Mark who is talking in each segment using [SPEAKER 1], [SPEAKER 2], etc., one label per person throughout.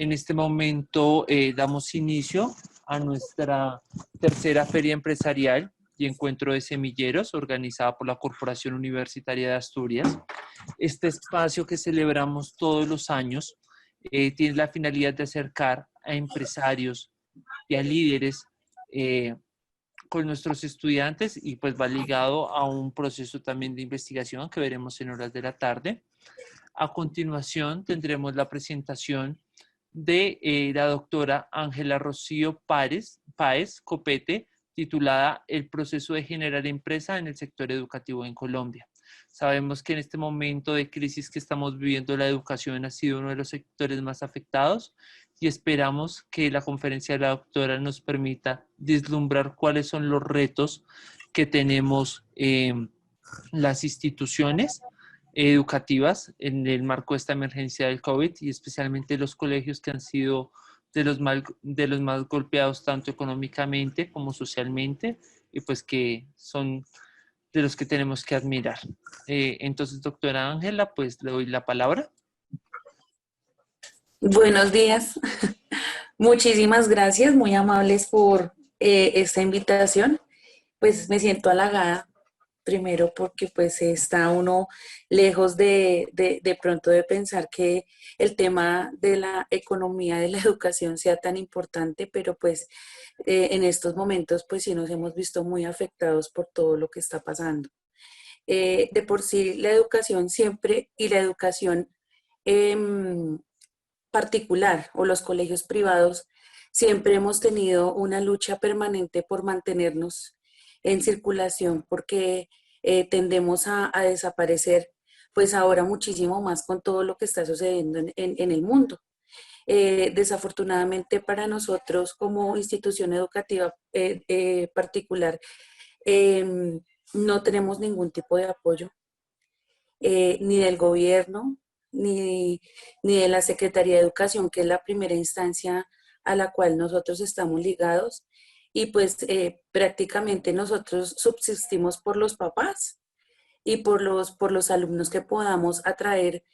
[SPEAKER 1] En este momento damos inicio a nuestra tercera feria empresarial y encuentro de semilleros organizada por la Corporación Universitaria de Asturias. Este espacio que celebramos todos los años tiene la finalidad de acercar a empresarios y a líderes con nuestros estudiantes y pues va ligado a un proceso también de investigación que veremos en horas de la tarde. A continuación tendremos la presentación de la doctora Ángela Rocío Páez Copete, titulada El proceso de generar empresa en el sector educativo en Colombia. Sabemos que en este momento de crisis que estamos viviendo, la educación ha sido uno de los sectores más afectados y esperamos que la conferencia de la doctora nos permita vislumbrar cuáles son los retos que tenemos las instituciones educativas en el marco de esta emergencia del COVID y especialmente los colegios que han sido de los más golpeados tanto económicamente como socialmente y pues que son de los que tenemos que admirar. Entonces, doctora Ángela, pues le doy la palabra.
[SPEAKER 2] Buenos días. Muchísimas gracias, muy amables por esta invitación. Pues me siento halagada, primero porque pues está uno lejos de pronto de pensar que el tema de la economía de la educación sea tan importante, pero pues en estos momentos pues sí nos hemos visto muy afectados por todo lo que está pasando. De por sí la educación siempre y la educación particular o los colegios privados siempre hemos tenido una lucha permanente por mantenernos en circulación porque tendemos a desaparecer, pues ahora muchísimo más con todo lo que está sucediendo en el mundo. Desafortunadamente para nosotros como institución educativa particular, no tenemos ningún tipo de apoyo, ni del gobierno, ni de la Secretaría de Educación, que es la primera instancia a la cual nosotros estamos ligados. Y pues prácticamente nosotros subsistimos por los papás y por los alumnos que podamos atraer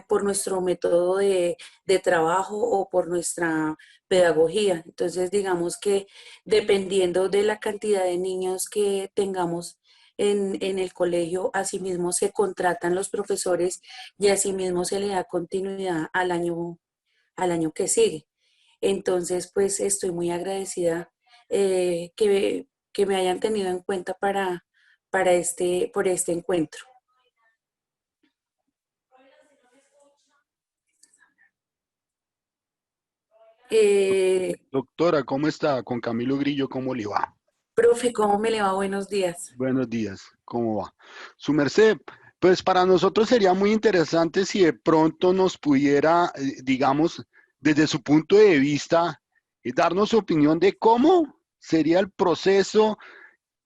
[SPEAKER 2] por nuestro método de trabajo o por nuestra pedagogía. Entonces, digamos que dependiendo de la cantidad de niños que tengamos en el colegio, asimismo se contratan los profesores y asimismo se le da continuidad al año que sigue. Entonces, pues estoy muy agradecida que me hayan tenido en cuenta por este encuentro.
[SPEAKER 3] Doctora, ¿cómo está? Con Camilo Grillo, ¿cómo le va?
[SPEAKER 2] Profe, ¿cómo me le va? Buenos días.
[SPEAKER 3] Buenos días, ¿cómo va? Su merced, pues para nosotros sería muy interesante si de pronto nos pudiera, digamos, desde su punto de vista, darnos su opinión de cómo sería el proceso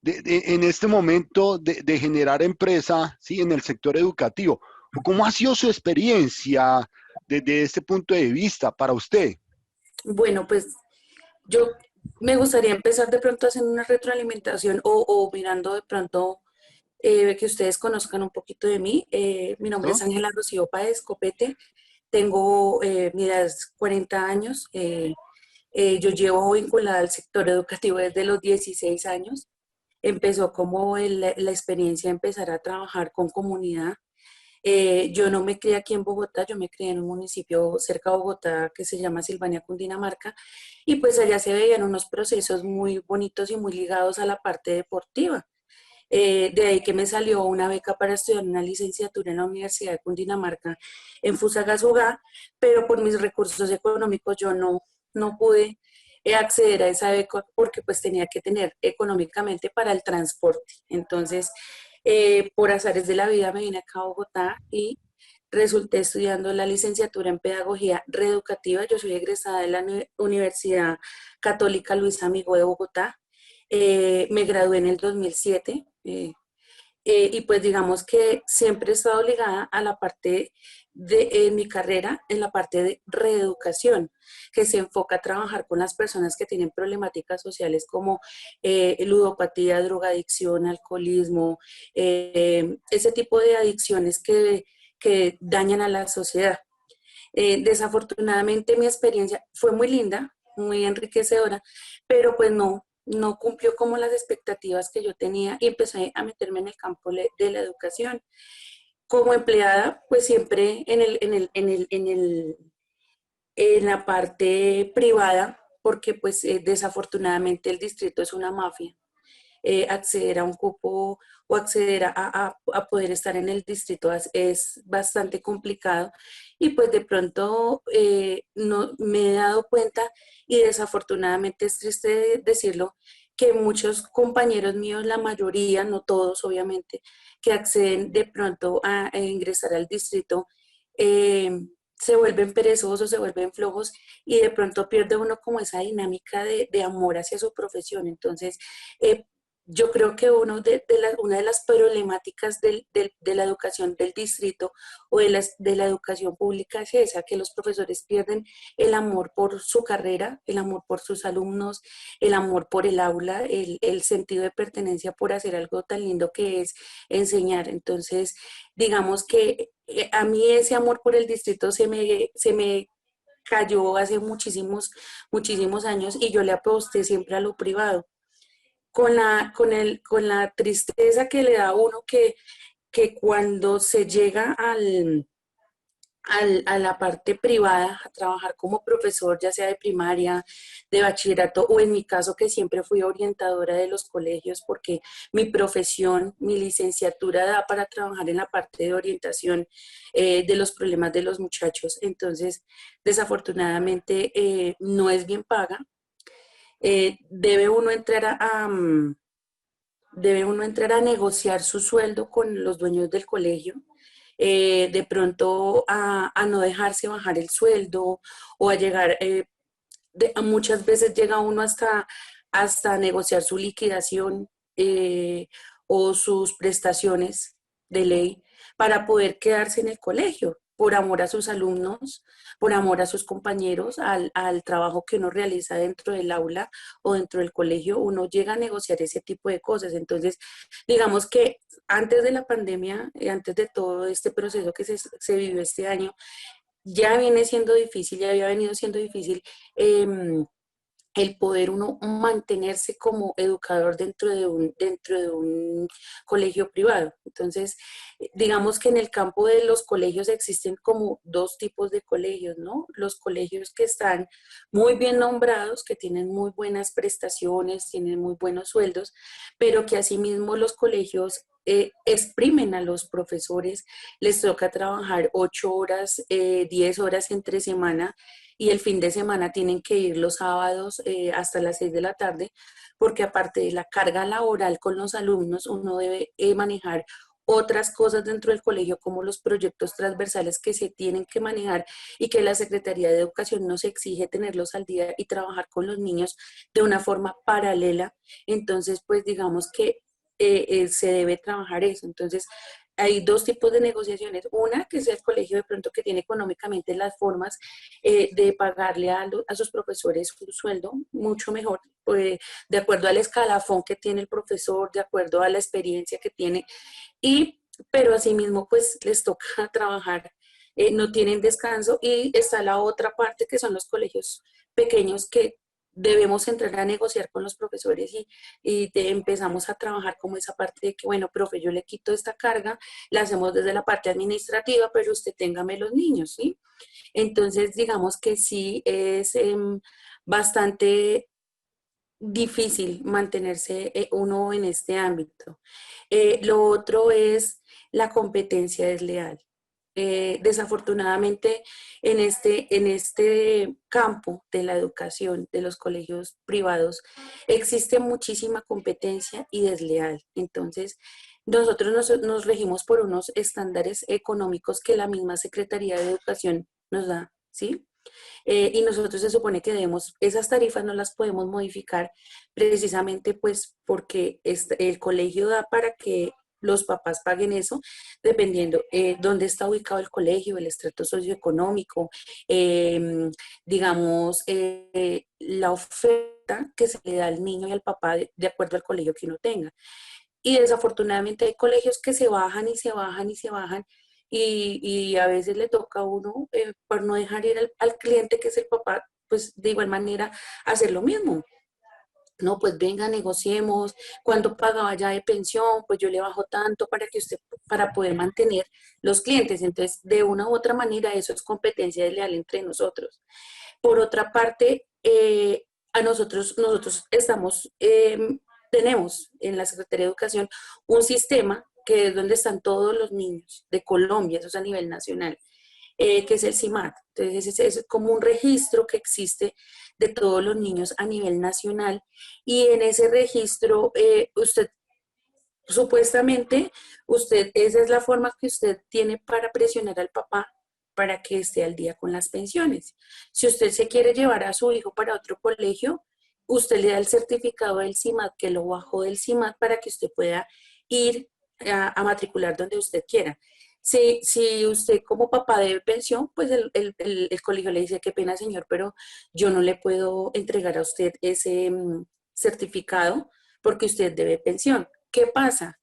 [SPEAKER 3] en este momento de generar empresa, ¿sí? En el sector educativo. ¿O cómo ha sido su experiencia desde este punto de vista para usted?
[SPEAKER 2] Bueno, pues yo me gustaría empezar de pronto haciendo una retroalimentación o mirando de pronto que ustedes conozcan un poquito de mí. Mi nombre es
[SPEAKER 3] ¿Listo?
[SPEAKER 2] Ángela Rocío Páez Copete. Tengo, mi edad es 40 años. Yo llevo vinculada al sector educativo desde los 16 años. Empezó como la experiencia de empezar a trabajar con comunidad. Yo no me crié aquí en Bogotá, yo me crié en un municipio cerca de Bogotá que se llama Silvania, Cundinamarca, y pues allá se veían unos procesos muy bonitos y muy ligados a la parte deportiva. De ahí que me salió una beca para estudiar una licenciatura en la Universidad de Cundinamarca en Fusagasugá, pero por mis recursos económicos yo no pude acceder a esa beca porque pues tenía que tener económicamente para el transporte. Entonces, por azares de la vida me vine acá a Bogotá y resulté estudiando la licenciatura en Pedagogía Reeducativa. Yo soy egresada de la Universidad Católica Luis Amigo de Bogotá. Me gradué en el 2007 y pues digamos que siempre he estado ligada a la parte de mi carrera, en la parte de reeducación, que se enfoca a trabajar con las personas que tienen problemáticas sociales como ludopatía, drogadicción, alcoholismo, ese tipo de adicciones que dañan a la sociedad. Desafortunadamente mi experiencia fue muy linda, muy enriquecedora, pero pues no cumplió como las expectativas que yo tenía y empecé a meterme en el campo de la educación. Como empleada, pues siempre en la parte privada, porque pues desafortunadamente el distrito es una mafia. Acceder a un cupo o acceder a poder estar en el distrito es bastante complicado y pues de pronto no, me he dado cuenta y desafortunadamente es triste decirlo que muchos compañeros míos, la mayoría, no todos obviamente, que acceden de pronto a ingresar al distrito, eh, se vuelven perezosos, se vuelven flojos y de pronto pierde uno como esa dinámica de amor hacia su profesión. Entonces, eh, yo creo que una de las problemáticas de la educación del distrito o de la educación pública es esa, que los profesores pierden el amor por su carrera, el amor por sus alumnos, el amor por el aula, el sentido de pertenencia por hacer algo tan lindo que es enseñar. Entonces, digamos que a mí ese amor por el distrito se me cayó hace muchísimos años y yo le aposté siempre a lo privado con la tristeza que le da a uno que cuando se llega a la parte privada, a trabajar como profesor, ya sea de primaria, de bachillerato, o en mi caso que siempre fui orientadora de los colegios, porque mi profesión, mi licenciatura da para trabajar en la parte de orientación de los problemas de los muchachos. Entonces, desafortunadamente, no es bien paga. Debe uno entrar debe uno entrar a negociar su sueldo con los dueños del colegio, de pronto a no dejarse bajar el sueldo o a llegar, muchas veces llega uno hasta negociar su liquidación o sus prestaciones de ley para poder quedarse en el colegio por amor a sus alumnos, por amor a sus compañeros, al trabajo que uno realiza dentro del aula o dentro del colegio, uno llega a negociar ese tipo de cosas. Entonces, digamos que antes de la pandemia, antes de todo este proceso que se vivió este año, ya viene siendo difícil, ya había venido siendo difícil el poder uno mantenerse como educador dentro de un colegio privado. Entonces, digamos que en el campo de los colegios existen como dos tipos de colegios, ¿no? Los colegios que están muy bien nombrados, que tienen muy buenas prestaciones, tienen muy buenos sueldos, pero que asimismo los colegios exprimen a los profesores, les toca trabajar 8 horas, 10 horas entre semana y el fin de semana tienen que ir los sábados hasta las 6 de la tarde, porque aparte de la carga laboral con los alumnos, uno debe manejar otras cosas dentro del colegio, como los proyectos transversales que se tienen que manejar y que la Secretaría de Educación nos exige tenerlos al día y trabajar con los niños de una forma paralela. Entonces, pues digamos que se debe trabajar eso. Entonces, hay dos tipos de negociaciones. Una, que es el colegio de pronto que tiene económicamente las formas de pagarle a sus profesores un sueldo mucho mejor, de acuerdo al escalafón que tiene el profesor, de acuerdo a la experiencia que tiene, pero asimismo pues les toca trabajar, no tienen descanso y está la otra parte que son los colegios pequeños que debemos entrar a negociar con los profesores empezamos a trabajar como esa parte de que, bueno, profe, yo le quito esta carga, la hacemos desde la parte administrativa, pero usted téngame los niños, ¿sí? Entonces, digamos que sí es bastante difícil mantenerse uno en este ámbito. Lo otro es la competencia desleal. Desafortunadamente, en este campo de la educación, de los colegios privados, existe muchísima competencia y desleal. Entonces, nosotros nos regimos por unos estándares económicos que la misma Secretaría de Educación nos da, ¿sí? Y nosotros se supone que debemos, esas tarifas no las podemos modificar precisamente pues porque el colegio da para que los papás paguen eso, dependiendo dónde está ubicado el colegio, el estrato socioeconómico, digamos, la oferta que se le da al niño y al papá de acuerdo al colegio que uno tenga. Y desafortunadamente hay colegios que se bajan y se bajan y se bajan y a veces le toca a uno, por no dejar ir al cliente que es el papá, pues de igual manera hacer lo mismo. No, pues venga, negociemos, cuánto pagaba ya de pensión, pues yo le bajo tanto para que usted, para poder mantener los clientes. Entonces, de una u otra manera, eso es competencia desleal entre nosotros. Por otra parte, a nosotros estamos, tenemos en la Secretaría de Educación un sistema que es donde están todos los niños de Colombia, eso es a nivel nacional, que es el CIMAT. Entonces, es como un registro que existe de todos los niños a nivel nacional y en ese registro usted supuestamente, esa es la forma que usted tiene para presionar al papá para que esté al día con las pensiones. Si usted se quiere llevar a su hijo para otro colegio, usted le da el certificado del CIMAT, que lo bajó del CIMAT para que usted pueda ir a matricular donde usted quiera. Si usted como papá debe pensión, pues el colegio le dice, qué pena señor, pero yo no le puedo entregar a usted ese certificado porque usted debe pensión. ¿Qué pasa?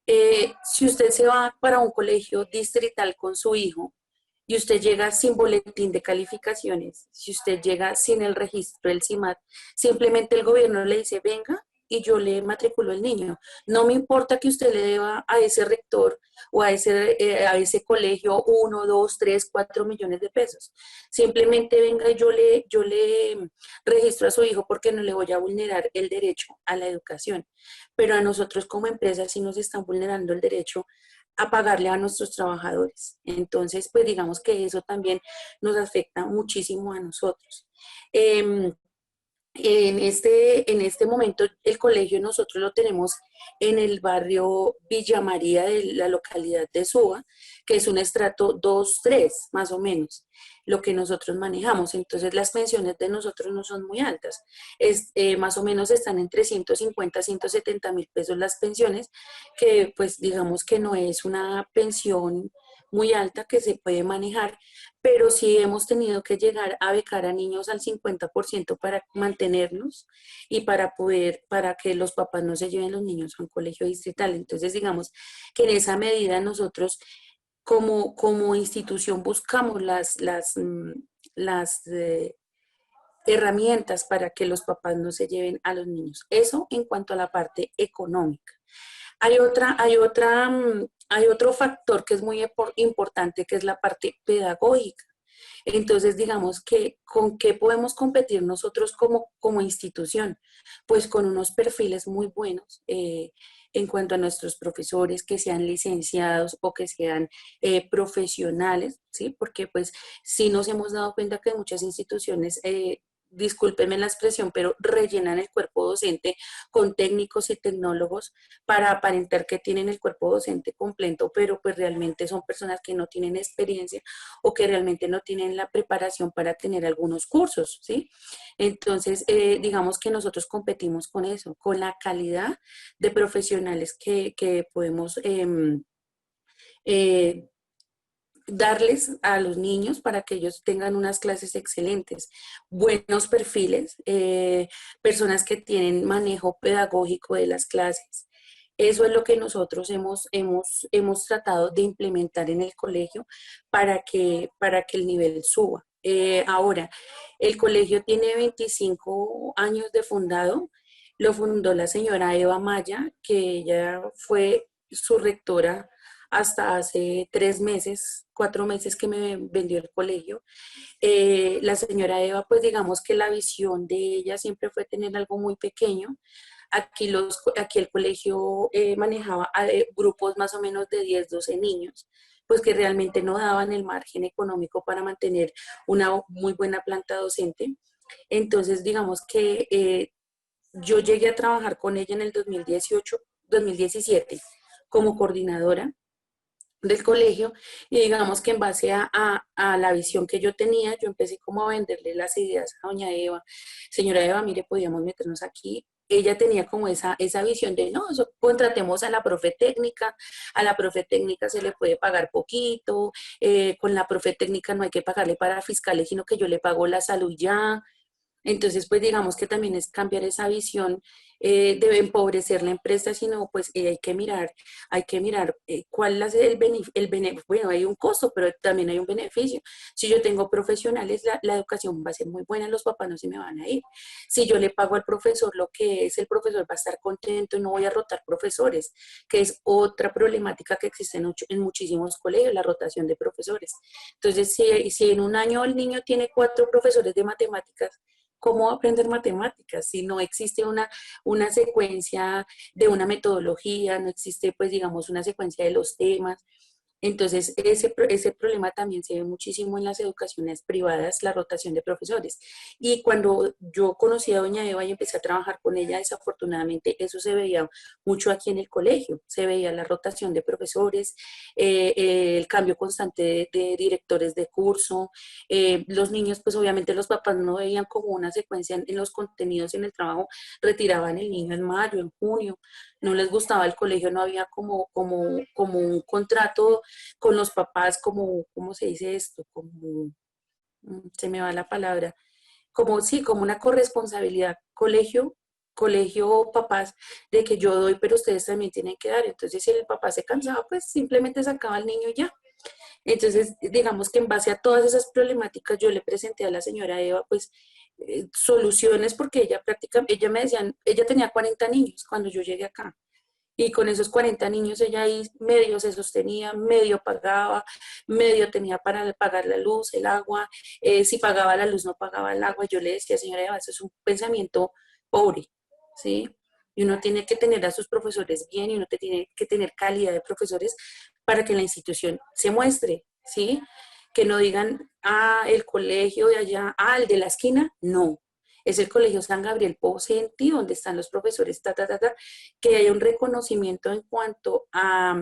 [SPEAKER 2] Si usted se va para un colegio distrital con su hijo y usted llega sin boletín de calificaciones, si usted llega sin el registro del CIMAT, simplemente el gobierno le dice, venga y yo le matriculo el niño. No me importa que usted le deba a ese rector o a ese colegio 1, 2, 3, 4 millones de pesos. Simplemente venga y yo le registro a su hijo porque no le voy a vulnerar el derecho a la educación. Pero a nosotros como empresa sí nos están vulnerando el derecho a pagarle a nuestros trabajadores. Entonces, pues digamos que eso también nos afecta muchísimo a nosotros. Eh, en este momento el colegio nosotros lo tenemos en el barrio Villa María de la localidad de Suba, que es un estrato 2, 3 más o menos, lo que nosotros manejamos. Entonces las pensiones de nosotros no son muy altas, más o menos están entre 150 a 170.000 pesos las pensiones, que pues digamos que no es una pensión muy alta que se puede manejar, pero sí hemos tenido que llegar a becar a niños al 50% para mantenerlos y para que los papás no se lleven los niños a un colegio distrital. Entonces, digamos que en esa medida nosotros como institución buscamos las herramientas para que los papás no se lleven a los niños. Eso en cuanto a la parte económica. Hay otro factor que es muy importante, que es la parte pedagógica. Entonces, digamos que con qué podemos competir nosotros como institución, pues con unos perfiles muy buenos en cuanto a nuestros profesores, que sean licenciados o que sean profesionales, ¿sí? Porque pues sí nos hemos dado cuenta que muchas instituciones discúlpenme la expresión, pero rellenan el cuerpo docente con técnicos y tecnólogos para aparentar que tienen el cuerpo docente completo, pero pues realmente son personas que no tienen experiencia o que realmente no tienen la preparación para tener algunos cursos, ¿sí? Entonces, digamos que nosotros competimos con eso, con la calidad de profesionales que podemos eh, darles a los niños para que ellos tengan unas clases excelentes, buenos perfiles, personas que tienen manejo pedagógico de las clases. Eso es lo que nosotros hemos tratado de implementar en el colegio para que el nivel suba. Ahora, el colegio tiene 25 años de fundado, lo fundó la señora Eva Maya, que ella fue su rectora hasta hace 3 meses, 4 meses que me vendió el colegio. La señora Eva, pues digamos que la visión de ella siempre fue tener algo muy pequeño. Aquí el colegio manejaba grupos más o menos de 10, 12 niños, pues que realmente no daban el margen económico para mantener una muy buena planta docente. Entonces, digamos que yo llegué a trabajar con ella en el 2018, 2017 como coordinadora del colegio y digamos que en base a la visión que yo tenía, yo empecé como a venderle las ideas a doña Eva. Señora Eva, mire, podíamos meternos aquí. Ella tenía como esa visión de, no, contratemos a la profe técnica se le puede pagar poquito, con la profe técnica no hay que pagarle para fiscales, sino que yo le pago la salud ya. Entonces, pues digamos que también es cambiar esa visión de empobrecer la empresa, sino pues hay que mirar cuál es bueno, hay un costo, pero también hay un beneficio. Si yo tengo profesionales, la educación va a ser muy buena, los papás no se me van a ir. Si yo le pago al profesor lo que es, el profesor va a estar contento, no voy a rotar profesores, que es otra problemática que existe en muchísimos colegios, la rotación de profesores. Entonces, si en un año el niño tiene 4 profesores de matemáticas, ¿cómo aprender matemáticas? Si no existe una secuencia de una metodología, no existe, pues, digamos, una secuencia de los temas. Entonces, ese problema también se ve muchísimo en las educaciones privadas, la rotación de profesores. Y cuando yo conocí a doña Eva y empecé a trabajar con ella, desafortunadamente eso se veía mucho aquí en el colegio. Se veía la rotación de profesores, el cambio constante de directores de curso. Los niños, pues obviamente los papás no veían como una secuencia en los contenidos en el trabajo, retiraban el niño en mayo, en junio, no les gustaba el colegio, no había como un contrato con los papás, como, ¿cómo se dice esto? Como, se me va la palabra, como sí, como una corresponsabilidad, colegio, papás, de que yo doy, pero ustedes también tienen que dar. Entonces, si el papá se cansaba, pues simplemente sacaba al niño y ya. Entonces, digamos que en base a todas esas problemáticas, yo le presenté a la señora Eva, pues, soluciones, porque ella me decía, ella tenía 40 niños cuando yo llegué acá. Y con esos 40 niños ella ahí medio se sostenía, medio pagaba, medio tenía para pagar la luz, el agua. Si pagaba la luz, no pagaba el agua. Yo le decía, señora Eva, eso es un pensamiento pobre, ¿sí? Y uno tiene que tener a sus profesores bien y uno tiene que tener calidad de profesores para que la institución se muestre, ¿sí? Que no digan, el colegio de allá, el de la esquina, no. Es el Colegio San Gabriel Pocenti, donde están los profesores, que haya un reconocimiento en cuanto a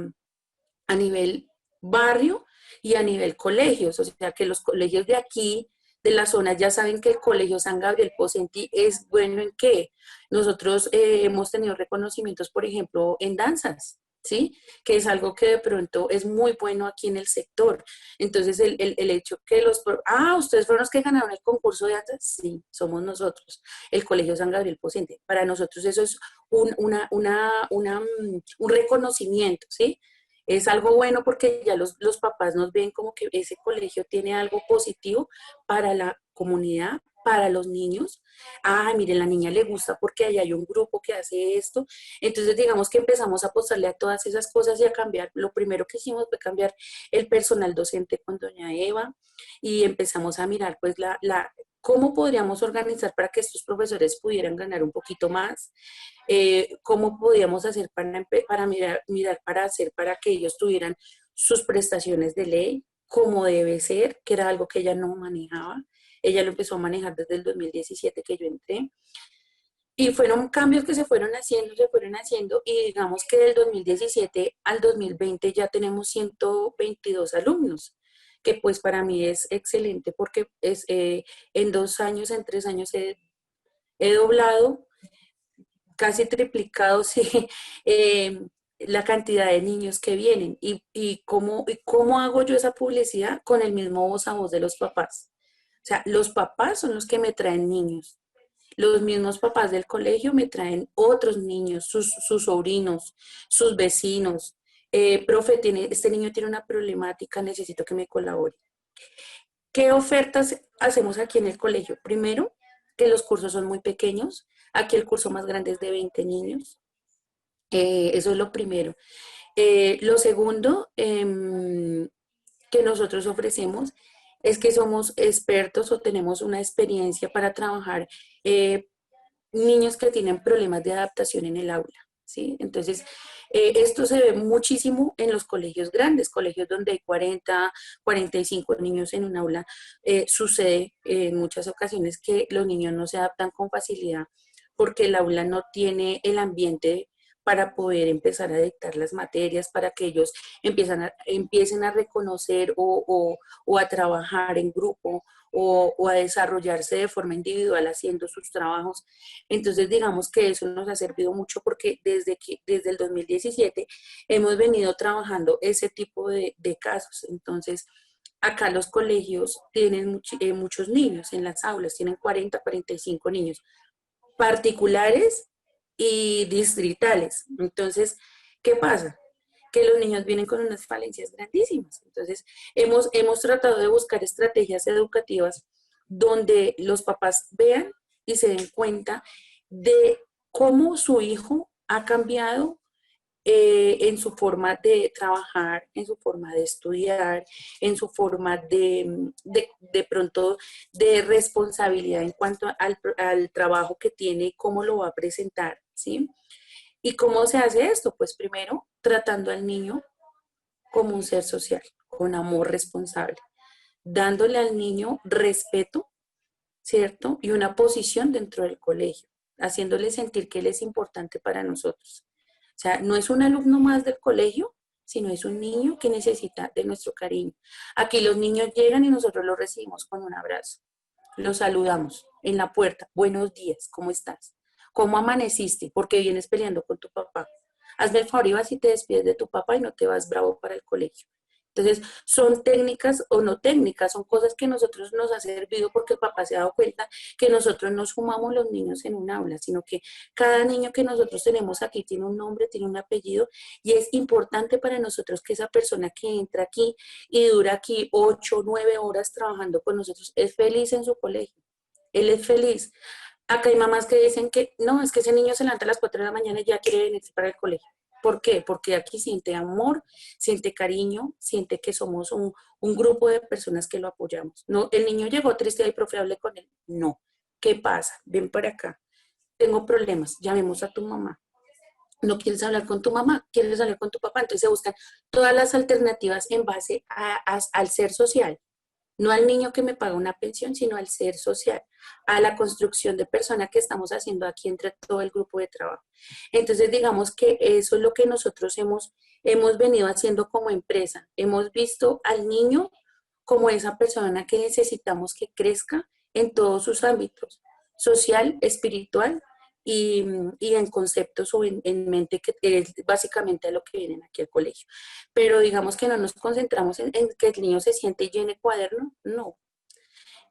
[SPEAKER 2] nivel barrio y a nivel colegios, o sea, que los colegios de aquí, de la zona, ya saben que el Colegio San Gabriel Pocenti es bueno en qué. Nosotros hemos tenido reconocimientos, por ejemplo, en danzas, ¿sí? Que es algo que de pronto es muy bueno aquí en el sector. Entonces, el hecho que ustedes fueron los que ganaron el concurso de danzas, sí, somos nosotros, el Colegio San Gabriel Pocenti. Para nosotros eso es un reconocimiento, ¿sí? Es algo bueno porque ya los papás nos ven como que ese colegio tiene algo positivo para la comunidad, para los niños. Mire, la niña le gusta porque ahí hay un grupo que hace esto. Entonces, digamos que empezamos a apostarle a todas esas cosas y a cambiar. Lo primero que hicimos fue cambiar el personal docente con doña Eva y empezamos a mirar pues cómo podríamos organizar para que estos profesores pudieran ganar un poquito más, cómo podíamos hacer para mirar para hacer para que ellos tuvieran sus prestaciones de ley, como debe ser, que era algo que ella no manejaba. Ella lo empezó a manejar desde el 2017 que yo entré. Y fueron cambios que se fueron haciendo, y digamos que del 2017 al 2020 ya tenemos 122 alumnos, que pues para mí es excelente porque en 2 años, en 3 años he doblado, casi triplicado, sí, la cantidad de niños que vienen. ¿Y cómo hago yo esa publicidad? Con el mismo voz a voz de los papás. O sea, los papás son los que me traen niños. Los mismos papás del colegio me traen otros niños, sus sobrinos, sus vecinos. Profe, este niño tiene una problemática, necesito que me colabore. ¿Qué ofertas hacemos aquí en el colegio? Primero, que los cursos son muy pequeños. Aquí el curso más grande es de 20 niños. Eso es lo primero. Lo segundo que nosotros ofrecemos es que somos expertos o tenemos una experiencia para trabajar niños que tienen problemas de adaptación en el aula, ¿sí? Entonces, esto se ve muchísimo en los colegios grandes, colegios donde hay 45 niños en un aula. Sucede en muchas ocasiones que los niños no se adaptan con facilidad porque el aula no tiene el ambiente para poder empezar a dictar las materias, para que ellos empiecen a reconocer o a trabajar en grupo o a desarrollarse de forma individual haciendo sus trabajos. Entonces, digamos que eso nos ha servido mucho porque desde el 2017 hemos venido trabajando ese tipo de casos. Entonces, Acá los colegios tienen muchos niños en las aulas, tienen 40, 45 niños, particulares y distritales. Entonces, ¿qué pasa? Que los niños vienen con unas falencias grandísimas. Entonces, hemos tratado de buscar estrategias educativas donde los papás vean y se den cuenta de cómo su hijo ha cambiado en su forma de trabajar, en su forma de estudiar, en su forma de pronto de responsabilidad en cuanto al trabajo que tiene, cómo lo va a presentar, ¿sí? ¿Y cómo se hace esto? Pues primero, tratando al niño como un ser social, con amor responsable, dándole al niño respeto, ¿cierto? Y una posición dentro del colegio, haciéndole sentir que él es importante para nosotros. O sea, no es un alumno más del colegio, sino es un niño que necesita de nuestro cariño. Aquí los niños llegan y nosotros los recibimos con un abrazo. Los saludamos en la puerta. Buenos días, ¿cómo estás? ¿Cómo amaneciste? ¿Por qué vienes peleando con tu papá? Hazme el favor y vas y te despides de tu papá y no te vas bravo para el colegio. Entonces, son técnicas o no técnicas, son cosas que nosotros nos ha servido porque el papá se ha dado cuenta que nosotros no sumamos los niños en un aula, sino que cada niño que nosotros tenemos aquí tiene un nombre, tiene un apellido y es importante para nosotros que esa persona que entra aquí y dura aquí 8, 9 horas trabajando con nosotros es feliz en su colegio. Él es feliz. Acá hay mamás que dicen que no, es que ese niño se levanta a las 4 de la mañana y ya quiere venirse para el colegio. ¿Por qué? Porque aquí siente amor, siente cariño, siente que somos un grupo de personas que lo apoyamos. No, el niño llegó triste y profe, hablé con él. No. ¿Qué pasa? Ven para acá. Tengo problemas, llamemos a tu mamá. No quieres hablar con tu mamá, quieres hablar con tu papá. Entonces se buscan todas las alternativas en base al ser social. No al niño que me paga una pensión, sino al ser social, a la construcción de persona que estamos haciendo aquí entre todo el grupo de trabajo. Entonces, digamos que eso es lo que nosotros hemos venido haciendo como empresa. Hemos visto al niño como esa persona que necesitamos que crezca en todos sus ámbitos, social, espiritual y en conceptos o en mente, que es básicamente a lo que vienen aquí al colegio. Pero digamos que no nos concentramos en que el niño se siente y llene cuaderno, no,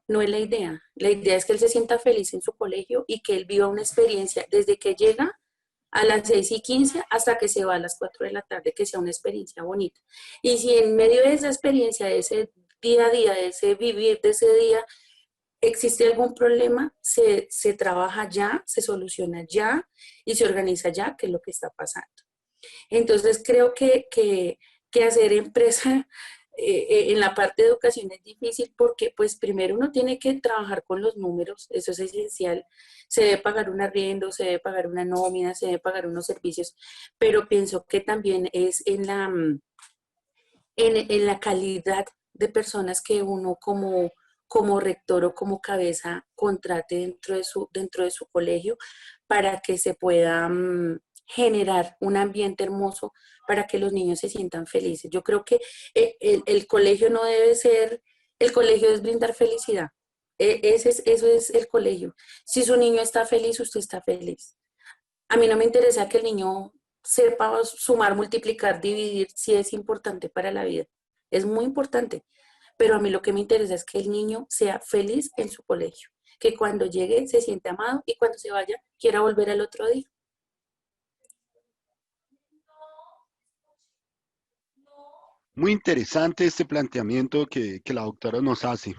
[SPEAKER 2] no es la idea. La idea es que él se sienta feliz en su colegio y que él viva una experiencia desde que llega a las 6:15 hasta que se va a las 4 de la tarde, que sea una experiencia bonita. Y si en medio de esa experiencia, de ese día a día, de ese vivir, de ese día, existe algún problema, se trabaja ya, se soluciona ya y se organiza ya, que es lo que está pasando. Entonces creo que hacer empresa en la parte de educación es difícil porque pues primero uno tiene que trabajar con los números, eso es esencial, se debe pagar un arriendo, se debe pagar una nómina, se debe pagar unos servicios, pero pienso que también es en la calidad de personas que uno como rector o como cabeza contrate dentro de su colegio para que se pueda generar un ambiente hermoso para que los niños se sientan felices. Yo creo que el colegio no debe ser, el colegio es brindar felicidad. Eso es el colegio. Si su niño está feliz, usted está feliz. A mí no me interesa que el niño sepa sumar, multiplicar, dividir, si es importante para la vida. Es muy importante. Pero a mí lo que me interesa es que el niño sea feliz en su colegio. Que cuando llegue se sienta amado y cuando se vaya quiera volver al otro día.
[SPEAKER 3] Muy interesante este planteamiento que la doctora nos hace.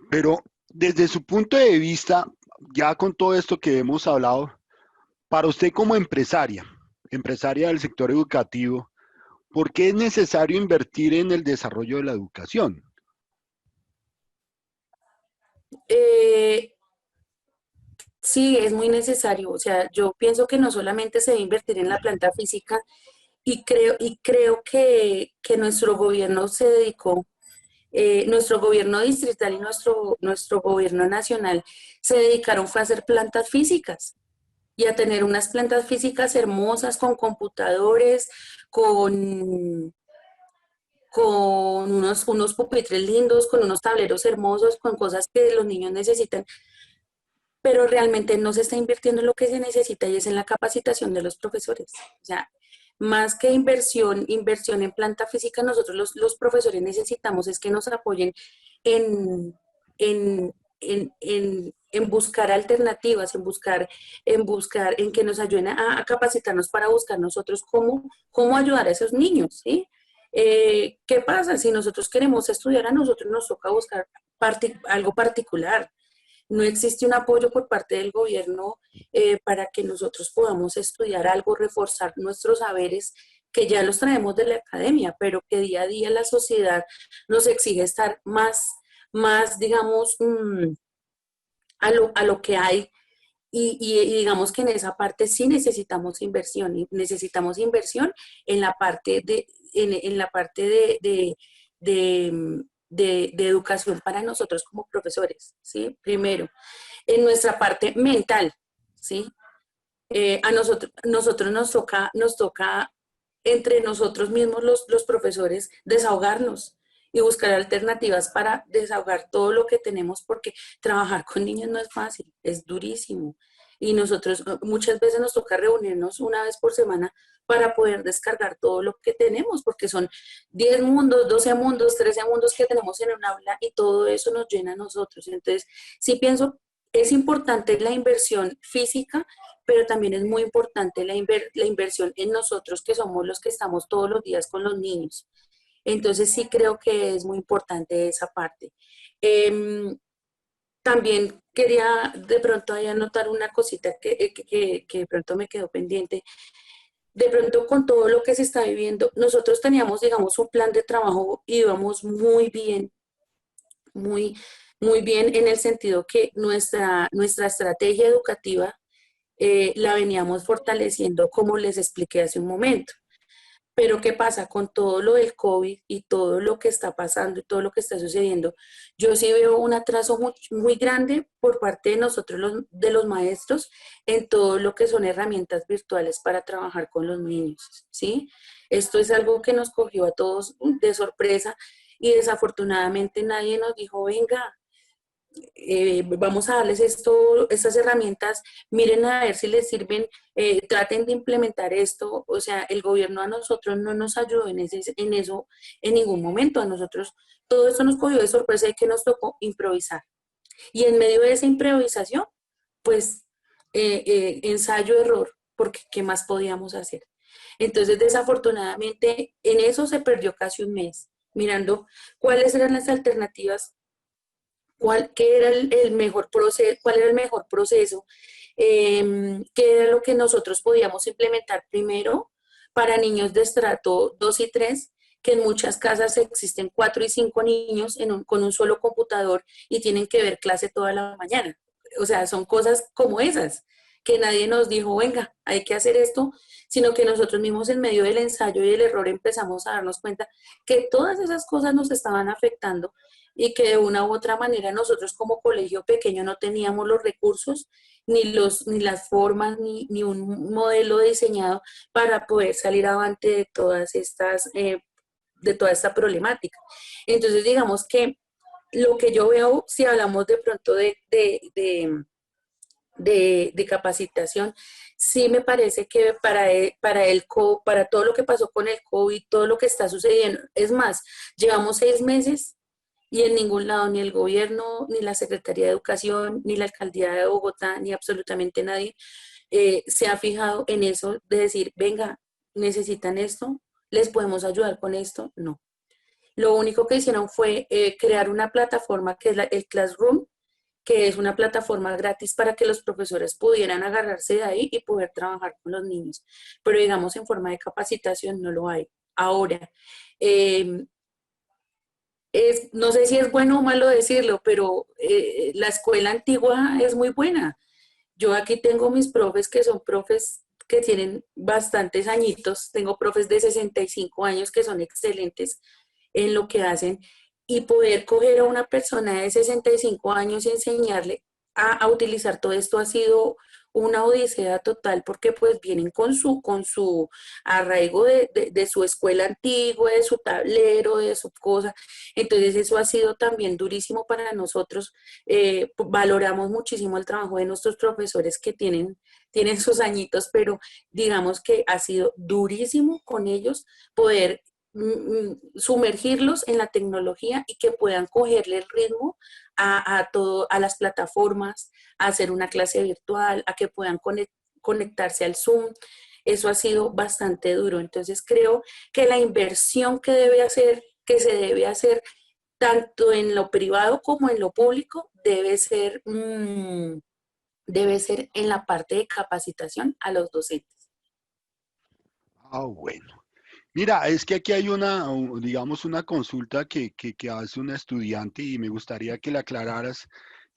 [SPEAKER 3] Pero desde su punto de vista, ya con todo esto que hemos hablado, para usted como empresaria del sector educativo, ¿por qué es necesario invertir en el desarrollo de la educación?
[SPEAKER 2] Sí, es muy necesario. O sea, yo pienso que no solamente se debe invertir en la planta física y creo que nuestro gobierno se dedicó, nuestro gobierno distrital y nuestro gobierno nacional se dedicaron fue a hacer plantas físicas y a tener unas plantas físicas hermosas con computadores, con, con unos pupitres lindos, con unos tableros hermosos, con cosas que los niños necesitan, pero realmente no se está invirtiendo en lo que se necesita y es en la capacitación de los profesores. O sea, más que inversión en planta física, nosotros los profesores necesitamos es que nos apoyen en, en buscar alternativas, en que nos ayuden a capacitarnos para buscar nosotros cómo ayudar a esos niños, ¿sí? ¿Qué pasa? Si nosotros queremos estudiar, a nosotros nos toca buscar algo particular. No existe un apoyo por parte del gobierno para que nosotros podamos estudiar algo, reforzar nuestros saberes que ya los traemos de la academia, pero que día a día la sociedad nos exige estar más digamos, a lo que hay. Y digamos que en esa parte sí necesitamos inversión, y necesitamos inversión en la parte en la parte de educación para nosotros como profesores, ¿sí? Primero, en nuestra parte mental, ¿sí? A nosotros nos toca entre nosotros mismos los profesores desahogarnos y buscar alternativas para desahogar todo lo que tenemos, porque trabajar con niños no es fácil, es durísimo. Y nosotros muchas veces nos toca reunirnos una vez por semana para poder descargar todo lo que tenemos, porque son 10 mundos, 12 mundos, 13 mundos que tenemos en un aula y todo eso nos llena a nosotros. Entonces, sí pienso, es importante la inversión física, pero también es muy importante la inversión en nosotros, que somos los que estamos todos los días con los niños. Entonces sí creo que es muy importante esa parte. También quería de pronto ahí anotar una cosita que de pronto me quedó pendiente. De pronto con todo lo que se está viviendo, nosotros teníamos, digamos, un plan de trabajo y íbamos muy bien, muy, muy bien en el sentido que nuestra estrategia educativa la veníamos fortaleciendo, como les expliqué hace un momento. Pero ¿qué pasa con todo lo del COVID y todo lo que está pasando y todo lo que está sucediendo? Yo sí veo un atraso muy grande por parte de nosotros, de los maestros, en todo lo que son herramientas virtuales para trabajar con los niños, ¿sí? Esto es algo que nos cogió a todos de sorpresa y desafortunadamente nadie nos dijo, venga, vamos a darles estas herramientas, miren a ver si les sirven, traten de implementar esto. O sea, el gobierno a nosotros no nos ayudó en eso en ningún momento. A nosotros todo esto nos cogió de sorpresa y que nos tocó improvisar. Y en medio de esa improvisación, pues ensayo-error, porque ¿qué más podíamos hacer? Entonces, desafortunadamente, en eso se perdió casi un mes, mirando cuáles eran las alternativas, qué era el mejor proceso, cuál era el mejor proceso, qué era lo que nosotros podíamos implementar primero para niños de estrato 2 y 3, que en muchas casas existen 4 y 5 niños con un solo computador y tienen que ver clase toda la mañana. O sea, son cosas como esas, que nadie nos dijo, venga, hay que hacer esto, sino que nosotros mismos en medio del ensayo y el error empezamos a darnos cuenta que todas esas cosas nos estaban afectando y que de una u otra manera nosotros como colegio pequeño no teníamos los recursos, ni las formas, ni un modelo diseñado para poder salir avante de todas estas, de toda esta problemática. Entonces, digamos que lo que yo veo, si hablamos de pronto de capacitación, sí me parece que para todo lo que pasó con el COVID, todo lo que está sucediendo, es más, llevamos 6 meses y en ningún lado, ni el gobierno, ni la Secretaría de Educación, ni la Alcaldía de Bogotá, ni absolutamente nadie se ha fijado en eso de decir, venga, necesitan esto, les podemos ayudar con esto. No. Lo único que hicieron fue crear una plataforma que es el Classroom, que es una plataforma gratis para que los profesores pudieran agarrarse de ahí y poder trabajar con los niños. Pero digamos, en forma de capacitación no lo hay. Ahora, no sé si es bueno o malo decirlo, pero la escuela antigua es muy buena. Yo aquí tengo mis profes que son profes que tienen bastantes añitos, tengo profes de 65 años que son excelentes en lo que hacen, y poder coger a una persona de 65 años y enseñarle a utilizar todo esto ha sido una odisea total porque pues vienen con su arraigo de su escuela antigua, de su tablero, de su cosa. Entonces eso ha sido también durísimo para nosotros. Valoramos muchísimo el trabajo de nuestros profesores que tienen sus añitos, pero digamos que ha sido durísimo con ellos poder sumergirlos en la tecnología y que puedan cogerle el ritmo todo, a las plataformas, a hacer una clase virtual, a que puedan conectarse al Zoom. Eso ha sido bastante duro. Entonces creo que la inversión que se debe hacer tanto en lo privado como en lo público debe ser en la parte de capacitación a los docentes.
[SPEAKER 3] Ah, bueno. Mira, es que aquí hay digamos, una consulta que hace una estudiante y me gustaría que la aclararas,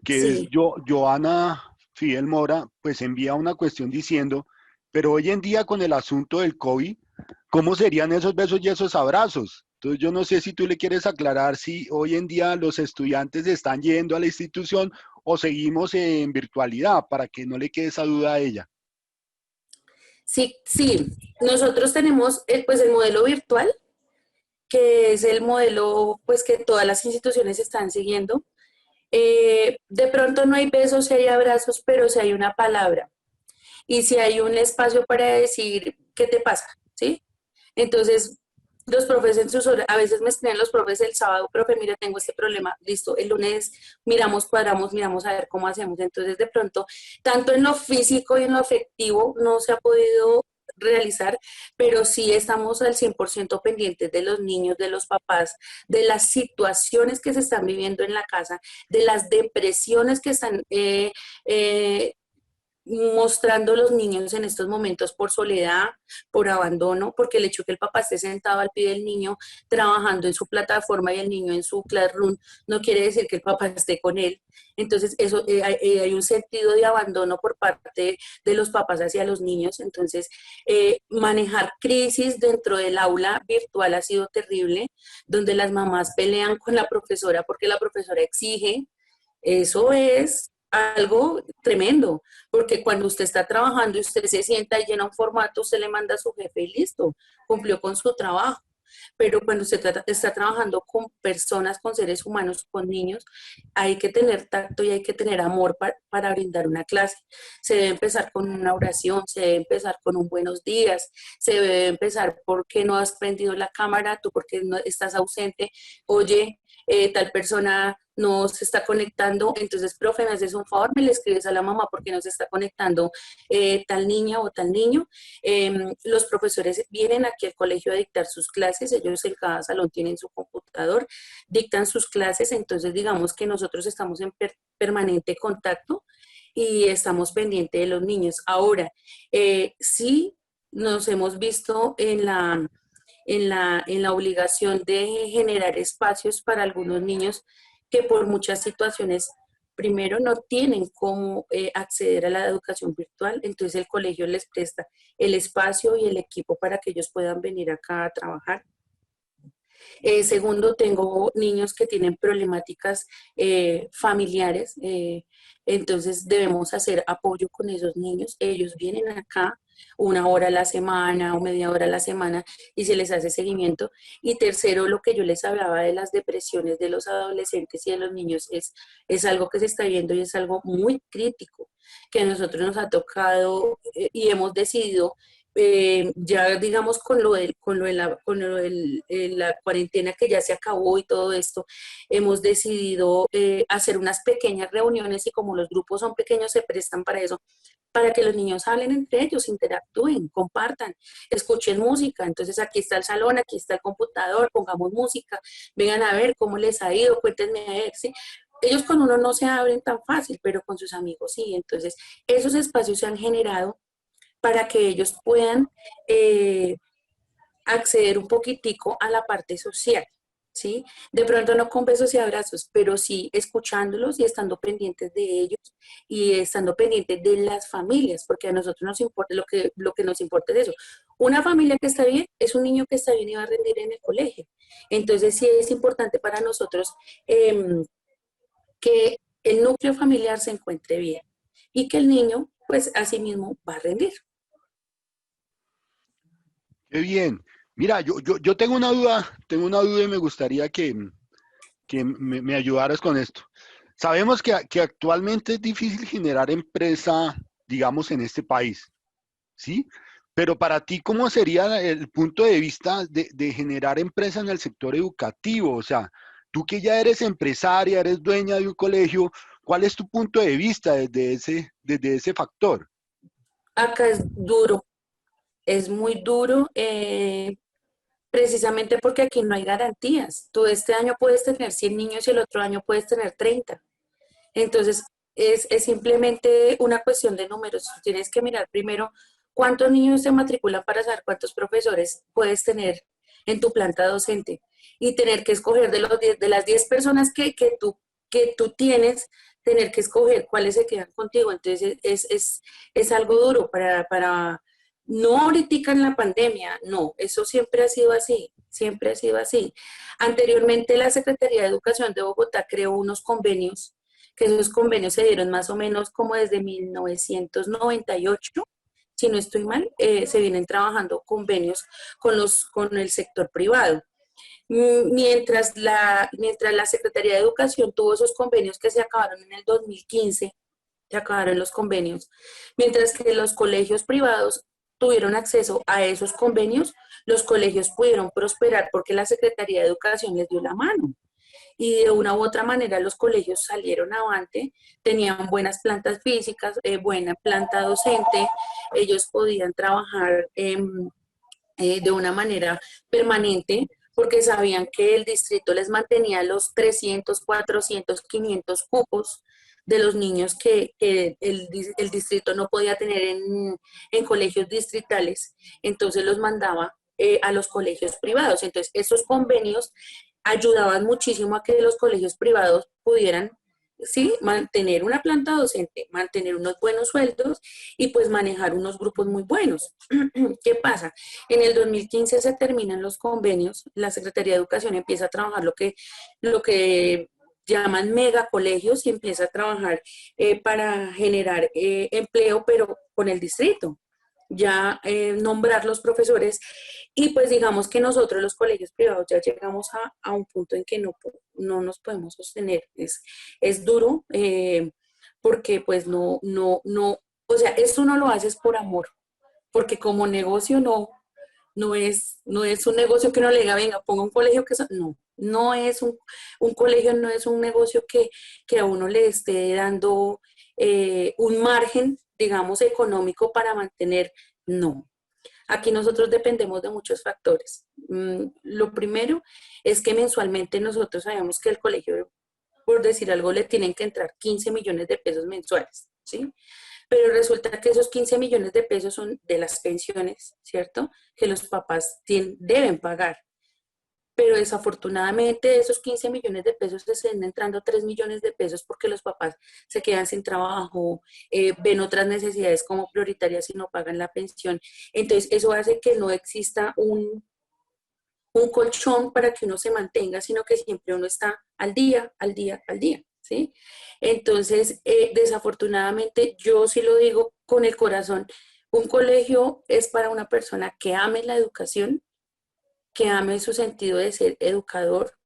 [SPEAKER 3] que es
[SPEAKER 2] Sí.
[SPEAKER 3] Joana Fidel Mora, pues envía una cuestión diciendo, pero hoy en día con el asunto del COVID, ¿cómo serían esos besos y esos abrazos? Entonces yo no sé si tú le quieres aclarar si hoy en día los estudiantes están yendo a la institución o seguimos en virtualidad, para que no le quede esa duda a ella.
[SPEAKER 2] Sí, sí, nosotros tenemos pues el modelo virtual, que es el modelo pues que todas las instituciones están siguiendo. De pronto no hay besos, sí hay abrazos, pero sí hay una palabra y si hay un espacio para decir qué te pasa, ¿sí? Entonces, los profes en sus horas, a veces me escriben los profes el sábado, profe, mira, tengo este problema, listo, el lunes miramos, cuadramos, miramos a ver cómo hacemos. Entonces, de pronto, tanto en lo físico y en lo afectivo no se ha podido realizar, pero sí estamos al 100% pendientes de los niños, de los papás, de las situaciones que se están viviendo en la casa, de las depresiones que están mostrando los niños en estos momentos por soledad, por abandono, porque el hecho que el papá esté sentado al pie del niño trabajando en su plataforma y el niño en su classroom no quiere decir que el papá esté con él. Entonces, eso hay un sentido de abandono por parte de los papás hacia los niños. Entonces, manejar crisis dentro del aula virtual ha sido terrible, donde las mamás pelean con la profesora porque la profesora exige. Eso es algo tremendo, porque cuando usted está trabajando y usted se sienta y llena un formato, usted le manda a su jefe y listo, cumplió con su trabajo. Pero cuando usted está trabajando con personas, con seres humanos, con niños, hay que tener tacto y hay que tener amor para brindar una clase. Se debe empezar con una oración, se debe empezar con un buenos días, se debe empezar porque no has prendido la cámara, tú porque no estás ausente, oye, tal persona no se está conectando, entonces, profe, me haces un favor, me le escribes a la mamá porque no se está conectando tal niña o tal niño. Los profesores vienen aquí al colegio a dictar sus clases, ellos en cada salón tienen su computador, dictan sus clases, entonces digamos que nosotros estamos en permanente contacto y estamos pendientes de los niños. Ahora, sí nos hemos visto en la obligación de generar espacios para algunos niños que por muchas situaciones, primero, no tienen cómo acceder a la educación virtual, entonces el colegio les presta el espacio y el equipo para que ellos puedan venir acá a trabajar. Segundo, tengo niños que tienen problemáticas familiares, entonces debemos hacer apoyo con esos niños. Ellos vienen acá una hora a la semana o media hora a la semana y se les hace seguimiento. Y tercero, lo que yo les hablaba de las depresiones de los adolescentes y de los niños es algo que se está viendo y es algo muy crítico que a nosotros nos ha tocado y hemos decidido ya digamos con lo de la cuarentena que ya se acabó y todo esto, hemos decidido hacer unas pequeñas reuniones y como los grupos son pequeños se prestan para eso, para que los niños hablen entre ellos, interactúen, compartan, escuchen música. Entonces aquí está el salón, aquí está el computador, pongamos música, vengan a ver cómo les ha ido, cuéntenme a ver, ¿sí? Ellos con uno no se abren tan fácil, pero con sus amigos sí. Entonces esos espacios se han generado para que ellos puedan acceder un poquitico a la parte social, ¿sí? De pronto no con besos y abrazos, pero sí escuchándolos y estando pendientes de ellos y estando pendientes de las familias, porque a nosotros nos importa, lo que nos importa es eso. Una familia que está bien es un niño que está bien y va a rendir en el colegio. Entonces sí es importante para nosotros que el núcleo familiar se encuentre bien y que el niño pues así mismo va a rendir.
[SPEAKER 3] Qué bien. Mira, yo tengo una duda y me gustaría que me ayudaras con esto. Sabemos que actualmente es difícil generar empresa, digamos, en este país, ¿sí? Pero para ti, ¿cómo sería el punto de vista de generar empresa en el sector educativo? O sea, tú que ya eres empresaria, eres dueña de un colegio, ¿cuál es tu punto de vista desde ese factor?
[SPEAKER 2] Acá es duro, es muy duro, precisamente porque aquí no hay garantías. Tú este año puedes tener 100 niños y el otro año puedes tener 30. Entonces, es simplemente una cuestión de números. Tú tienes que mirar primero cuántos niños se matriculan para saber cuántos profesores puedes tener en tu planta docente y tener que escoger de las 10 personas que tú tienes, tener que escoger cuáles se quedan contigo. Entonces, es algo duro no ahorita en la pandemia, no, eso siempre ha sido así, siempre ha sido así. Anteriormente, la Secretaría de Educación de Bogotá creó unos convenios que esos convenios se dieron más o menos como desde 1998, si no estoy mal, se vienen trabajando convenios con el sector privado. Mientras la Secretaría de Educación tuvo esos convenios que se acabaron en el 2015, se acabaron los convenios, mientras que los colegios privados tuvieron acceso a esos convenios, los colegios pudieron prosperar porque la Secretaría de Educación les dio la mano y de una u otra manera los colegios salieron avante, tenían buenas plantas físicas, buena planta docente, ellos podían trabajar de una manera permanente porque sabían que el distrito les mantenía los 300, 400, 500 cupos de los niños que el distrito no podía tener en colegios distritales, entonces los mandaba a los colegios privados. Entonces, esos convenios ayudaban muchísimo a que los colegios privados pudieran, sí, mantener una planta docente, mantener unos buenos sueldos y pues manejar unos grupos muy buenos. ¿Qué pasa? En el 2015 se terminan los convenios, la Secretaría de Educación empieza a trabajar lo que llaman megacolegios y empieza a trabajar para generar empleo, pero con el distrito ya nombrar los profesores y pues digamos que nosotros los colegios privados ya llegamos a un punto en que no nos podemos sostener. Es duro porque pues o sea, esto no lo haces por amor, porque como negocio no es un negocio que uno le diga, venga, ponga un colegio no es un colegio, no es un negocio que a uno le esté dando un margen, digamos, económico para mantener, no. Aquí nosotros dependemos de muchos factores. Lo primero es que mensualmente nosotros sabemos que el colegio, por decir algo, le tienen que entrar 15 millones de pesos mensuales, ¿sí? Pero resulta que esos 15 millones de pesos son de las pensiones, ¿cierto? Que los papás deben pagar. Pero desafortunadamente de esos 15 millones de pesos se están entrando 3 millones de pesos porque los papás se quedan sin trabajo, ven otras necesidades como prioritarias y no pagan la pensión. Entonces eso hace que no exista un colchón para que uno se mantenga, sino que siempre uno está al día, al día, al día, ¿sí? Entonces, desafortunadamente, yo sí lo digo con el corazón, un colegio es para una persona que ame la educación, que ame su sentido de ser educador,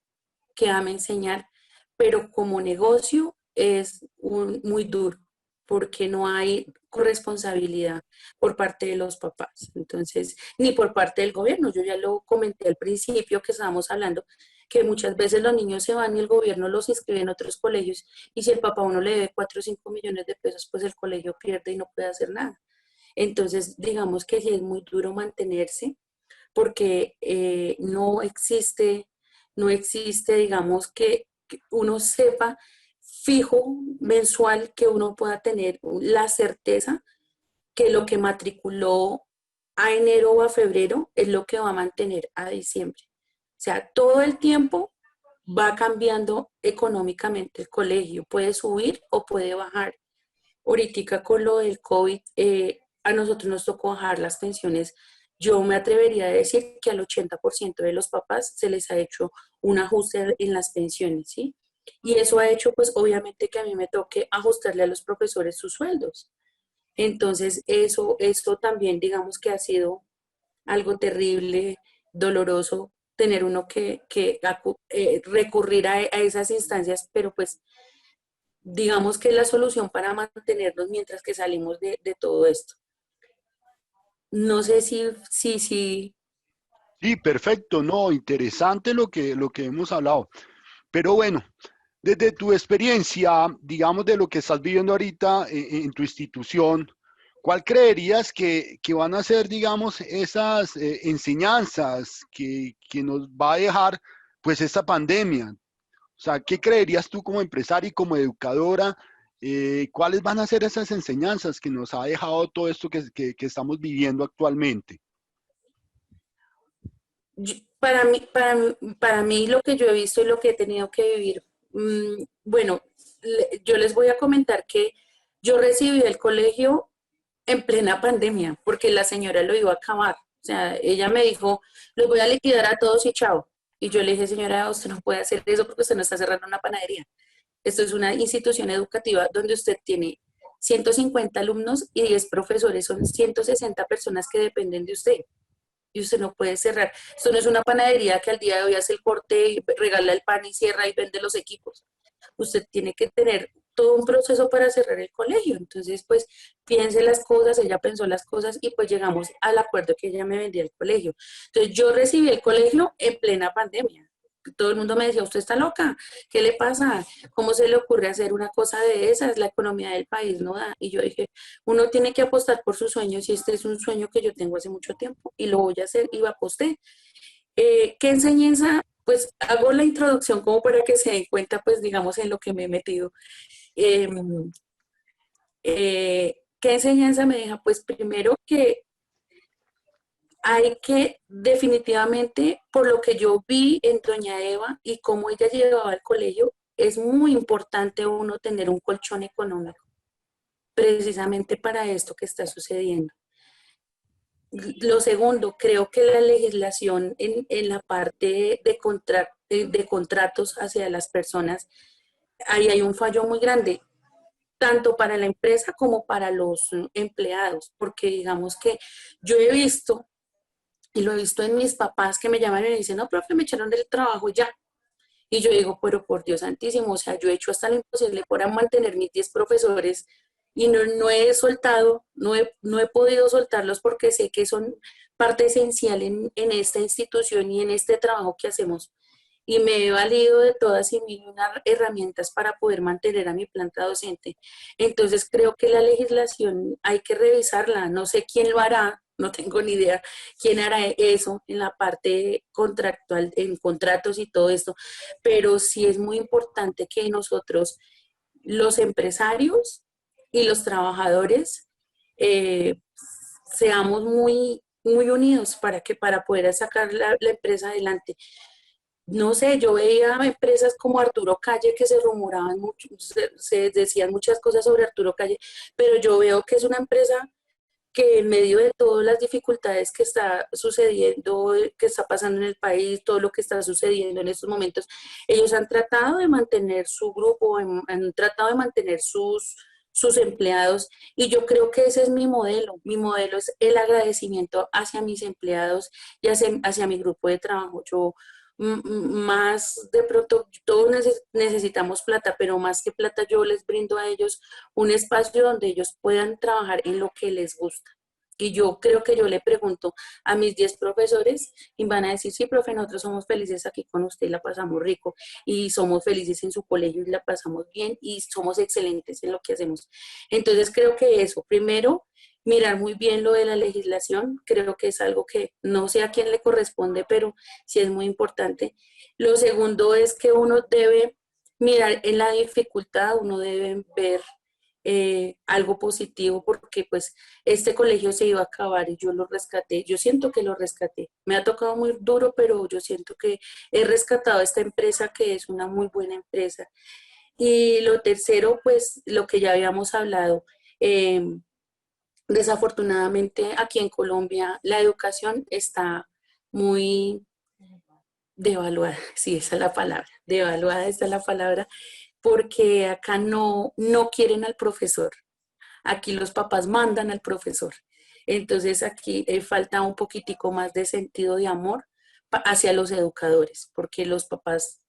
[SPEAKER 2] que ame enseñar, pero como negocio es muy duro porque no hay corresponsabilidad por parte de los papás, entonces, ni por parte del gobierno. Yo ya lo comenté al principio que estábamos hablando, que muchas veces los niños se van y el gobierno los inscribe en otros colegios y si el papá a uno le debe 4 o 5 millones de pesos, pues el colegio pierde y no puede hacer nada. Entonces, digamos que sí es muy duro mantenerse porque no existe, digamos, que uno sepa fijo mensual que uno pueda tener la certeza que lo que matriculó a enero o a febrero es lo que va a mantener a diciembre. O sea, todo el tiempo va cambiando económicamente el colegio, puede subir o puede bajar. Ahorita con lo del COVID, a nosotros nos tocó bajar las pensiones. Yo me atrevería a decir que al 80% de los papás se les ha hecho un ajuste en las pensiones, ¿sí? Y eso ha hecho, pues, obviamente que a mí me toque ajustarle a los profesores sus sueldos. Entonces, eso también, digamos que ha sido algo terrible, doloroso, tener uno que recurrir a esas instancias, pero pues digamos que es la solución para mantenernos mientras que salimos de todo esto. No sé si.
[SPEAKER 3] Sí, perfecto, no, interesante lo que hemos hablado. Pero bueno, desde tu experiencia, digamos, de lo que estás viviendo ahorita en tu institución, ¿cuál creerías que van a ser, digamos, esas enseñanzas que nos va a dejar, pues, esta pandemia? O sea, ¿qué creerías tú como empresaria y como educadora? ¿Cuáles van a ser esas enseñanzas que nos ha dejado todo esto que estamos viviendo actualmente?
[SPEAKER 2] Para mí lo que yo he visto y lo que he tenido que vivir, bueno, yo les voy a comentar que yo recibí el colegio en plena pandemia, porque la señora lo iba a acabar. O sea, ella me dijo, los voy a liquidar a todos y chao. Y yo le dije, señora, usted no puede hacer eso porque usted no está cerrando una panadería. Esto es una institución educativa donde usted tiene 150 alumnos y 10 profesores, son 160 personas que dependen de usted y usted no puede cerrar. Esto no es una panadería que al día de hoy hace el corte, regala el pan y cierra y vende los equipos. Usted tiene que tener todo un proceso para cerrar el colegio. Entonces, pues, piense las cosas, ella pensó las cosas y pues llegamos al acuerdo que ella me vendía el colegio. Entonces, yo recibí el colegio en plena pandemia. Todo el mundo me decía, usted está loca, ¿qué le pasa? ¿Cómo se le ocurre hacer una cosa de esas? La economía del país no da. Y yo dije, uno tiene que apostar por sus sueños y este es un sueño que yo tengo hace mucho tiempo y lo voy a hacer y aposté. ¿Qué enseñanza? Pues hago la introducción como para que se den cuenta, pues digamos, en lo que me he metido. Eh, ¿Qué enseñanza me deja? Pues primero que hay que definitivamente, por lo que yo vi en Doña Eva y cómo ella llevaba al colegio, es muy importante uno tener un colchón económico, precisamente para esto que está sucediendo. Lo segundo, creo que la legislación en la parte de contratos hacia las personas, ahí hay un fallo muy grande, tanto para la empresa como para los empleados, porque digamos que yo he visto, y lo he visto en mis papás que me llaman y me dicen, no, profe, me echaron del trabajo ya. Y yo digo, pero por Dios santísimo, o sea, yo he hecho hasta lo imposible para mantener mis 10 profesores y no he soltado, no he podido soltarlos porque sé que son parte esencial en esta institución y en este trabajo que hacemos. Y me he valido de todas y mil unas herramientas para poder mantener a mi planta docente. Entonces creo que la legislación hay que revisarla. No sé quién lo hará, no tengo ni idea quién hará eso en la parte contractual, en contratos y todo esto, pero sí es muy importante que nosotros, los empresarios y los trabajadores, eh, seamos muy unidos para poder sacar la empresa adelante. No sé, yo veía empresas como Arturo Calle que se rumoraban mucho, se decían muchas cosas sobre Arturo Calle, pero yo veo que es una empresa que en medio de todas las dificultades que está sucediendo, que está pasando en el país, todo lo que está sucediendo en estos momentos, ellos han tratado de mantener su grupo, han tratado de mantener sus empleados y yo creo que ese es mi modelo. Mi modelo es el agradecimiento hacia mis empleados y hacia mi grupo de trabajo. Yo más de pronto, todos necesitamos plata, pero más que plata yo les brindo a ellos un espacio donde ellos puedan trabajar en lo que les gusta. Y yo creo que yo le pregunto a mis 10 profesores y van a decir, sí, profe, nosotros somos felices aquí con usted y la pasamos rico y somos felices en su colegio y la pasamos bien y somos excelentes en lo que hacemos. Entonces creo que eso, primero, mirar muy bien lo de la legislación, creo que es algo que no sé a quién le corresponde, pero sí es muy importante. Lo segundo es que uno debe mirar en la dificultad, uno debe ver algo positivo porque pues este colegio se iba a acabar y yo lo rescaté, yo siento que lo rescaté, me ha tocado muy duro, pero yo siento que he rescatado esta empresa que es una muy buena empresa. Y lo tercero, pues lo que ya habíamos hablado, desafortunadamente aquí en Colombia la educación está muy devaluada, sí, esa es la palabra, devaluada esa es la palabra, porque acá no quieren al profesor. Aquí los papás mandan al profesor. Entonces aquí falta un poquitico más de sentido de amor hacia los educadores, porque los papás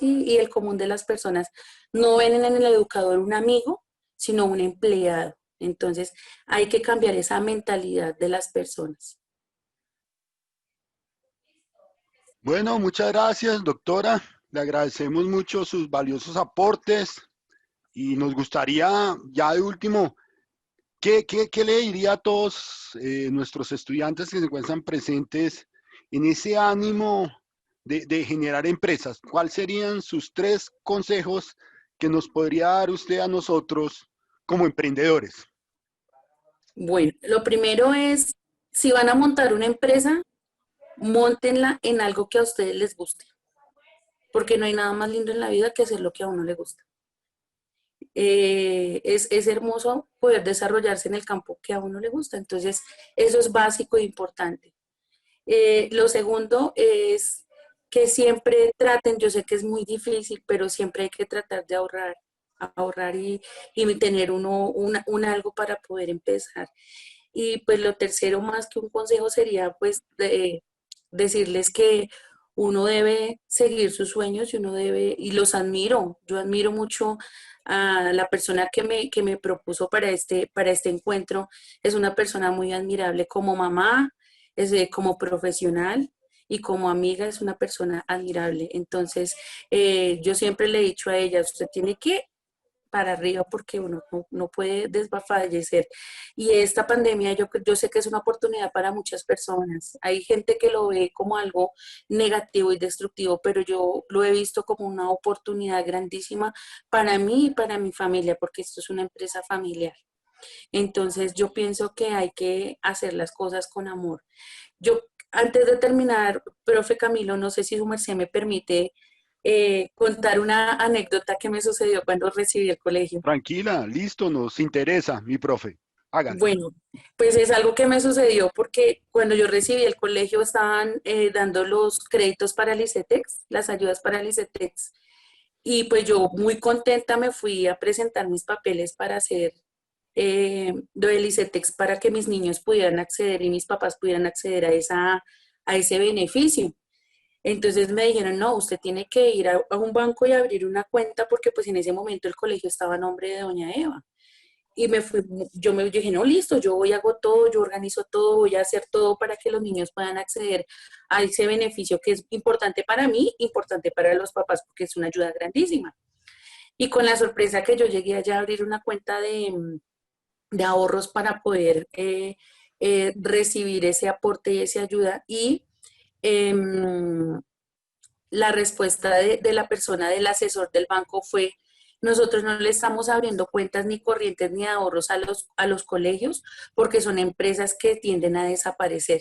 [SPEAKER 2] y el común de las personas no ven en el educador un amigo, sino un empleado. Entonces hay que cambiar esa mentalidad de las personas.
[SPEAKER 3] Bueno, muchas gracias, doctora. Le agradecemos mucho sus valiosos aportes y nos gustaría, ya de último, ¿qué le diría a todos nuestros estudiantes que se encuentran presentes en ese ánimo de generar empresas? ¿Cuáles serían sus 3 consejos que nos podría dar usted a nosotros como emprendedores?
[SPEAKER 2] Bueno, lo primero es, si van a montar una empresa, móntenla en algo que a ustedes les guste, porque no hay nada más lindo en la vida que hacer lo que a uno le gusta. Es hermoso poder desarrollarse en el campo que a uno le gusta, entonces eso es básico e importante. Lo segundo es que siempre traten, yo sé que es muy difícil, pero siempre hay que tratar de ahorrar y tener un algo para poder empezar. Y pues lo tercero, más que un consejo, sería pues decirles que uno debe seguir sus sueños y uno debe, y los admiro, yo admiro mucho a la persona que me propuso para este encuentro, es una persona muy admirable como mamá, como profesional y como amiga es una persona admirable. Entonces, yo siempre le he dicho a ella, usted tiene que para arriba porque uno no puede desfallecer. Y esta pandemia yo sé que es una oportunidad para muchas personas. Hay gente que lo ve como algo negativo y destructivo, pero yo lo he visto como una oportunidad grandísima para mí y para mi familia, porque esto es una empresa familiar. Entonces yo pienso que hay que hacer las cosas con amor. Yo, antes de terminar, profe Camilo, no sé si su merced me permite contar una anécdota que me sucedió cuando recibí el colegio.
[SPEAKER 3] Tranquila, listo, nos interesa, mi profe. Hágale.
[SPEAKER 2] Bueno, pues es algo que me sucedió porque cuando yo recibí el colegio estaban dando los créditos para el ICETEX, las ayudas para el ICETEX. Y pues yo muy contenta me fui a presentar mis papeles para hacer lo del ICETEX para que mis niños pudieran acceder y mis papás pudieran acceder a ese beneficio. Entonces me dijeron, no, usted tiene que ir a un banco y abrir una cuenta porque pues en ese momento el colegio estaba a nombre de doña Eva. Y me fui, yo dije, no, listo, yo voy, hago todo, yo organizo todo, voy a hacer todo para que los niños puedan acceder a ese beneficio que es importante para mí, importante para los papás porque es una ayuda grandísima. Y con la sorpresa que yo llegué allá a abrir una cuenta de ahorros para poder recibir ese aporte y esa ayuda. Y eh, la respuesta de la persona, del asesor del banco fue, nosotros no le estamos abriendo cuentas ni corrientes ni ahorros a los colegios porque son empresas que tienden a desaparecer.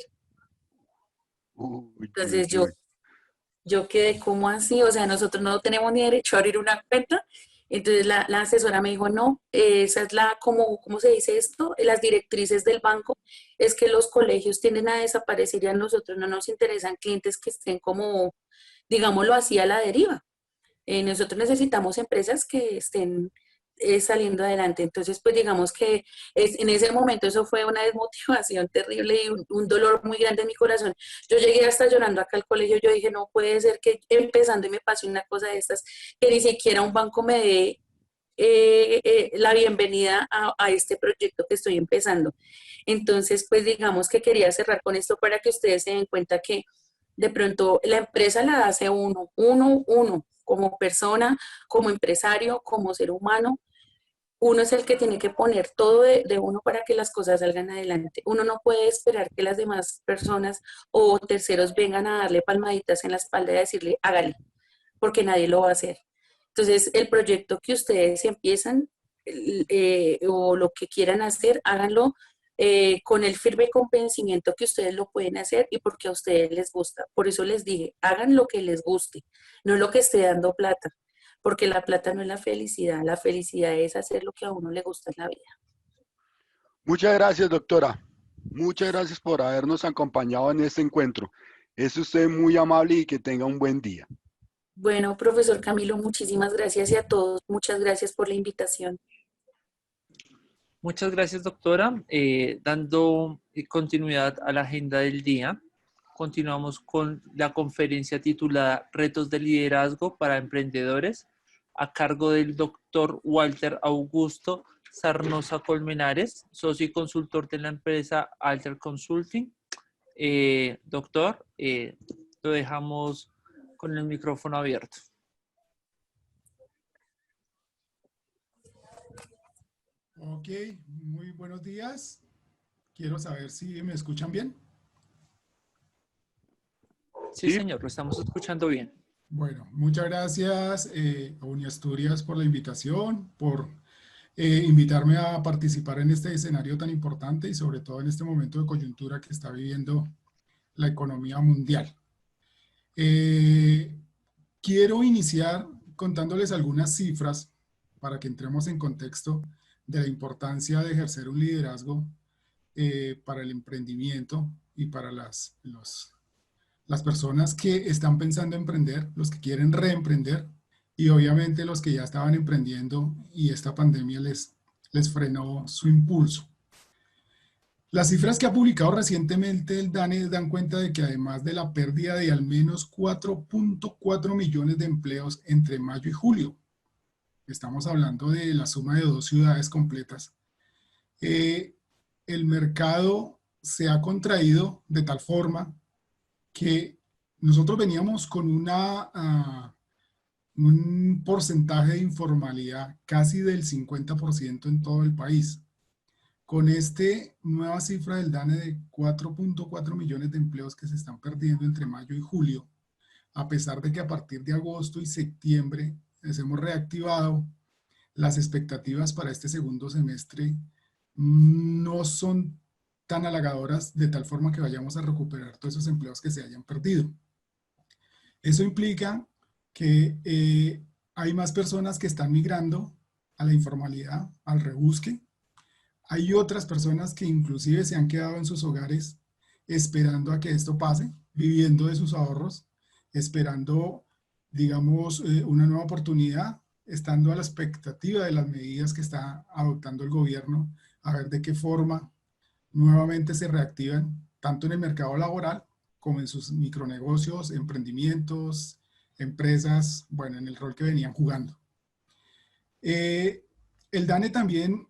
[SPEAKER 3] Uy, uy,
[SPEAKER 2] Entonces
[SPEAKER 3] uy.
[SPEAKER 2] yo quedé como así, o sea, nosotros no tenemos ni derecho a abrir una cuenta. Entonces la asesora me dijo, no, esa es ¿cómo se dice esto? Las directrices del banco es que los colegios tienden a desaparecer y a nosotros no nos interesan clientes que estén como, digámoslo así, a la deriva. Nosotros necesitamos empresas que estén saliendo adelante. Entonces, pues digamos que en ese momento eso fue una desmotivación terrible y un dolor muy grande en mi corazón. Yo llegué hasta llorando acá al colegio, yo dije, no puede ser que empezando y me pase una cosa de estas, que ni siquiera un banco me dé la bienvenida a este proyecto que estoy empezando. Entonces, pues digamos que quería cerrar con esto para que ustedes se den cuenta que de pronto la empresa la hace uno, como persona, como empresario, como ser humano. Uno es el que tiene que poner todo de uno para que las cosas salgan adelante. Uno no puede esperar que las demás personas o terceros vengan a darle palmaditas en la espalda y a decirle, hágale, porque nadie lo va a hacer. Entonces, el proyecto que ustedes empiezan o lo que quieran hacer, háganlo con el firme convencimiento que ustedes lo pueden hacer y porque a ustedes les gusta. Por eso les dije, hagan lo que les guste, no lo que esté dando plata, porque la plata no es la felicidad es hacer lo que a uno le gusta en la vida.
[SPEAKER 3] Muchas gracias, doctora. Muchas gracias por habernos acompañado en este encuentro. Es usted muy amable y que tenga un buen día.
[SPEAKER 2] Bueno, profesor Camilo, muchísimas gracias y a todos, muchas gracias por la invitación.
[SPEAKER 1] Muchas gracias, doctora. Dando continuidad a la agenda del día, continuamos con la conferencia titulada Retos de Liderazgo para Emprendedores, a cargo del doctor Walter Augusto Sarnosa Colmenares, socio y consultor de la empresa Alter Consulting. Doctor, lo dejamos con el micrófono abierto.
[SPEAKER 4] Ok, muy buenos días. Quiero saber si me escuchan bien.
[SPEAKER 1] Sí, señor, lo estamos escuchando bien.
[SPEAKER 4] Bueno, muchas gracias a Uniasturias por la invitación, por invitarme a participar en este escenario tan importante y sobre todo en este momento de coyuntura que está viviendo la economía mundial. Quiero iniciar contándoles algunas cifras para que entremos en contexto de la importancia de ejercer un liderazgo para el emprendimiento y para las personas que están pensando emprender, los que quieren reemprender y obviamente los que ya estaban emprendiendo y esta pandemia les frenó su impulso. Las cifras que ha publicado recientemente el DANE dan cuenta de que además de la pérdida de al menos 4.4 millones de empleos entre mayo y julio, estamos hablando de la suma de 2 ciudades completas, el mercado se ha contraído de tal forma que nosotros veníamos con un porcentaje de informalidad casi del 50% en todo el país. Con esta nueva cifra del DANE de 4.4 millones de empleos que se están perdiendo entre mayo y julio, a pesar de que a partir de agosto y septiembre hemos reactivado, las expectativas para este segundo semestre no son tan halagadoras de tal forma que vayamos a recuperar todos esos empleos que se hayan perdido. Eso implica que hay más personas que están migrando a la informalidad, al rebusque. Hay otras personas que inclusive se han quedado en sus hogares esperando a que esto pase, viviendo de sus ahorros, esperando, digamos, una nueva oportunidad, estando a la expectativa de las medidas que está adoptando el gobierno, a ver de qué forma nuevamente se reactivan, tanto en el mercado laboral como en sus micronegocios, emprendimientos, empresas, bueno, en el rol que venían jugando. El DANE también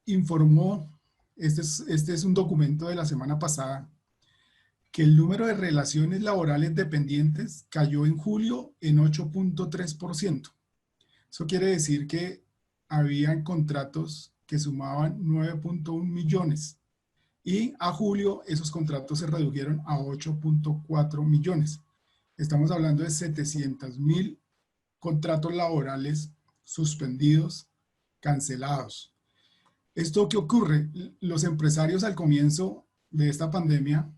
[SPEAKER 4] informó, este es un documento de la semana pasada, que el número de relaciones laborales dependientes cayó en julio en 8.3%. Eso quiere decir que habían contratos que sumaban 9.1 millones y a julio esos contratos se redujeron a 8.4 millones. Estamos hablando de 700,000 contratos laborales suspendidos, cancelados. ¿Esto qué ocurre? Los empresarios al comienzo de esta pandemia,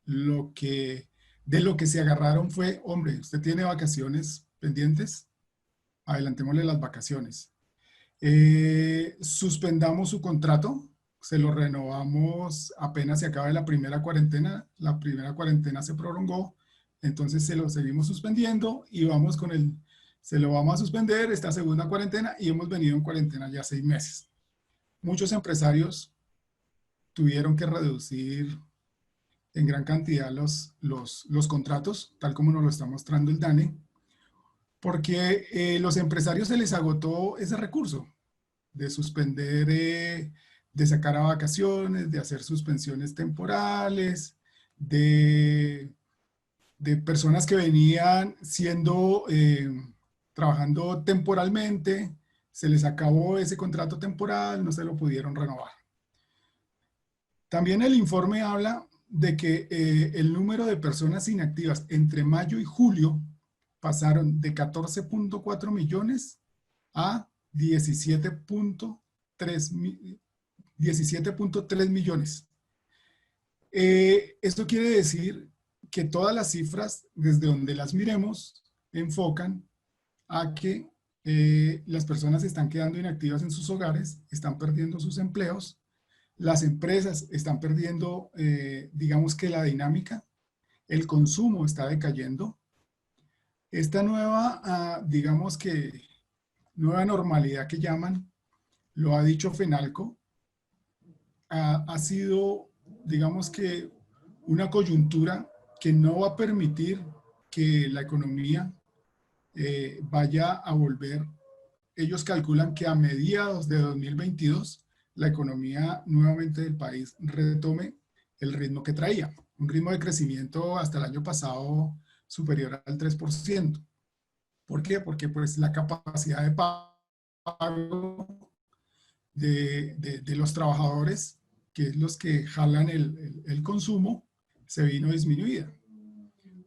[SPEAKER 4] de lo que se agarraron fue, hombre, ¿usted tiene vacaciones pendientes? Adelantémosle las vacaciones. Suspendamos su contrato, se lo renovamos apenas se acabe la primera cuarentena se prolongó, entonces se lo seguimos suspendiendo y vamos se lo vamos a suspender esta segunda cuarentena y hemos venido en cuarentena ya 6 meses. Muchos empresarios tuvieron que reducir en gran cantidad los contratos, tal como nos lo está mostrando el DANE, porque los empresarios se les agotó ese recurso de suspender, de sacar a vacaciones, de hacer suspensiones temporales, de personas que venían trabajando temporalmente, se les acabó ese contrato temporal, no se lo pudieron renovar. También el informe habla de que el número de personas inactivas entre mayo y julio pasaron de 14.4 millones a 17.3 millones. Esto quiere decir que todas las cifras, desde donde las miremos, enfocan a que las personas se están quedando inactivas en sus hogares, están perdiendo sus empleos, las empresas están perdiendo, digamos que la dinámica, el consumo está decayendo. Esta nueva, digamos que nueva normalidad que llaman, lo ha dicho FENALCO, ha sido, digamos que, una coyuntura que no va a permitir que la economía vaya a volver. Ellos calculan que a mediados de 2022 la economía nuevamente del país retome el ritmo que traía, un ritmo de crecimiento hasta el año pasado superior al 3%. ¿Por qué? Porque pues la capacidad de pago de los trabajadores, que es los que jalan el consumo, se vino disminuida.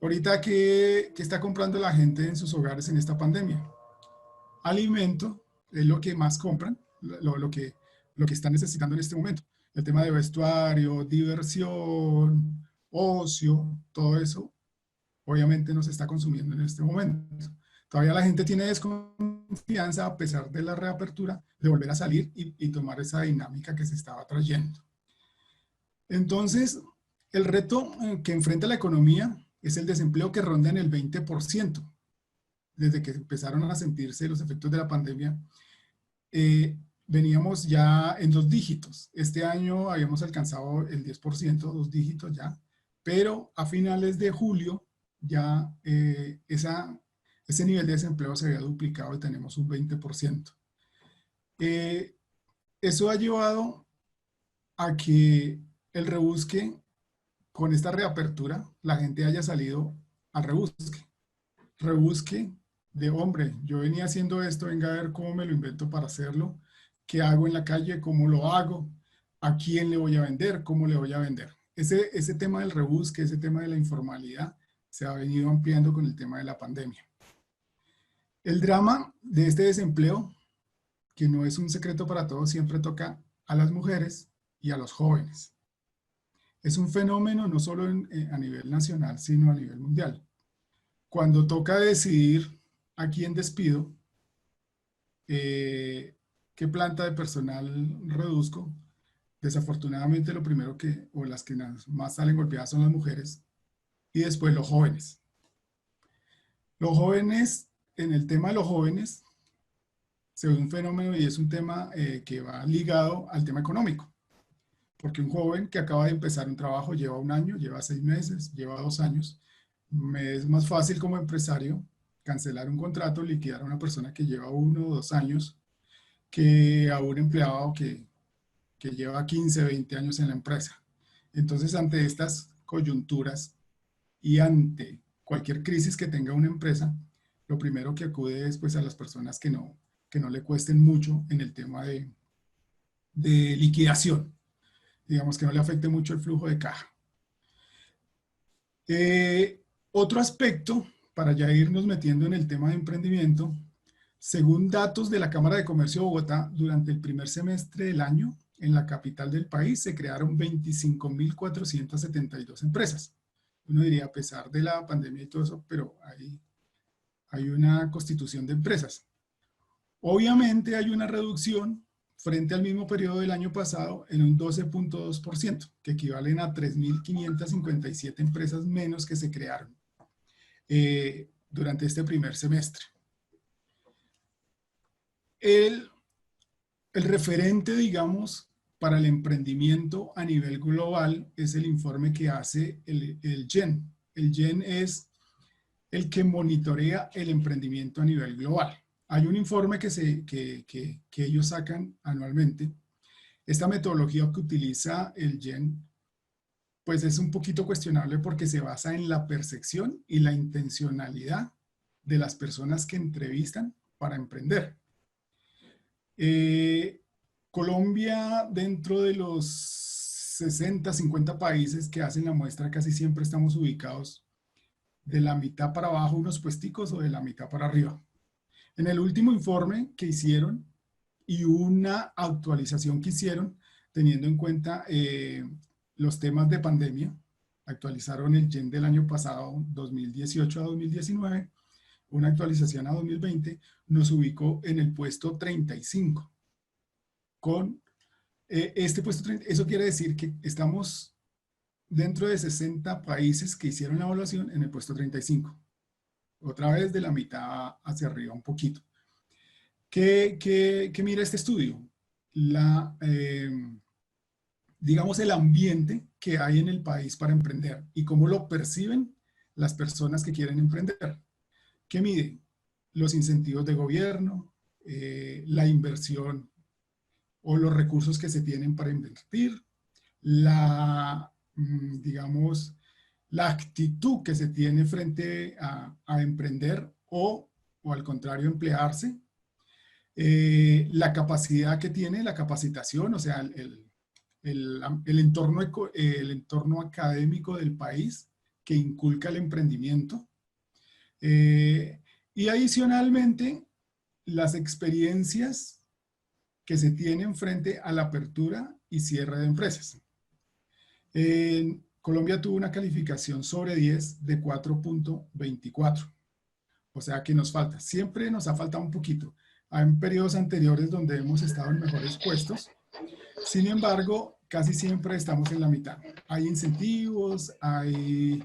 [SPEAKER 4] Ahorita, ¿qué está comprando la gente en sus hogares en esta pandemia? Alimento es lo que más compran, lo que están necesitando en este momento. El tema de vestuario, diversión, ocio, todo eso, obviamente no se está consumiendo en este momento. Todavía la gente tiene desconfianza, a pesar de la reapertura, de volver a salir y tomar esa dinámica que se estaba trayendo. Entonces, el reto que enfrenta la economía es el desempleo, que ronda en el 20%. Desde que empezaron a sentirse los efectos de la pandemia, veníamos ya en 2 dígitos. Este año habíamos alcanzado el 10%, 2 dígitos ya, pero a finales de julio ya ese nivel de desempleo se había duplicado y tenemos un 20%. Eso ha llevado a que el rebusque, con esta reapertura, la gente haya salido al rebusque. Rebusque de, hombre, yo venía haciendo esto, venga a ver cómo me lo invento para hacerlo, qué hago en la calle, cómo lo hago, a quién le voy a vender, cómo le voy a vender. Ese tema del rebusque, ese tema de la informalidad, se ha venido ampliando con el tema de la pandemia. El drama de este desempleo, que no es un secreto para todos, siempre toca a las mujeres y a los jóvenes. Es un fenómeno no solo a nivel nacional, sino a nivel mundial. Cuando toca decidir a quién despido, qué planta de personal reduzco, desafortunadamente lo primero o las que más salen golpeadas son las mujeres, y después los jóvenes. Los jóvenes, en el tema de los jóvenes, se ve un fenómeno, y es un tema que va ligado al tema económico. Porque un joven que acaba de empezar un trabajo lleva 1 año, lleva 6 meses, lleva 2 años. Me es más fácil como empresario cancelar un contrato, liquidar a una persona que lleva 1 o 2 años, que a un empleado que lleva 15, 20 años en la empresa. Entonces, ante estas coyunturas y ante cualquier crisis que tenga una empresa, lo primero que acude es pues a las personas que no le cuesten mucho en el tema de liquidación. Digamos, que no le afecte mucho el flujo de caja. Otro aspecto, para ya irnos metiendo en el tema de emprendimiento, según datos de la Cámara de Comercio de Bogotá, durante el primer semestre del año, en la capital del país se crearon 25.472 empresas. Uno diría, a pesar de la pandemia y todo eso, pero hay una constitución de empresas. Obviamente hay una reducción frente al mismo periodo del año pasado en un 12.2%, que equivalen a 3.557 empresas menos que se crearon durante este primer semestre. El referente, digamos, para el emprendimiento a nivel global es el informe que hace el GEN. El GEN es el que monitorea el emprendimiento a nivel global. Hay un informe que ellos sacan anualmente. Esta metodología que utiliza el GEN, pues es un poquito cuestionable, porque se basa en la percepción y la intencionalidad de las personas que entrevistan para emprender. Colombia, dentro de los 60, 50 países que hacen la muestra, casi siempre estamos ubicados de la mitad para abajo, unos puesticos, o de la mitad para arriba. En el último informe que hicieron, y una actualización que hicieron, teniendo en cuenta los temas de pandemia, actualizaron el GEN del año pasado, 2018 a 2019, una actualización a 2020, nos ubicó en el puesto 35. Con este puesto 30, eso quiere decir que estamos dentro de 60 países que hicieron la evaluación en el puesto 35. Otra vez de la mitad hacia arriba un poquito. ¿Qué mira este estudio? digamos, el ambiente que hay en el país para emprender y cómo lo perciben las personas que quieren emprender. ¿Qué mide? Los incentivos de gobierno, la inversión o los recursos que se tienen para invertir, digamos, la actitud que se tiene frente a emprender o al contrario, emplearse, la capacidad que tiene, la capacitación, o sea, el entorno académico del país que inculca el emprendimiento. Y adicionalmente, las experiencias que se tienen frente a la apertura y cierre de empresas. Colombia tuvo una calificación sobre 10 de 4.24. O sea que nos falta, siempre nos ha faltado un poquito. Hay periodos anteriores donde hemos estado en mejores puestos. Sin embargo, casi siempre estamos en la mitad. Hay incentivos, hay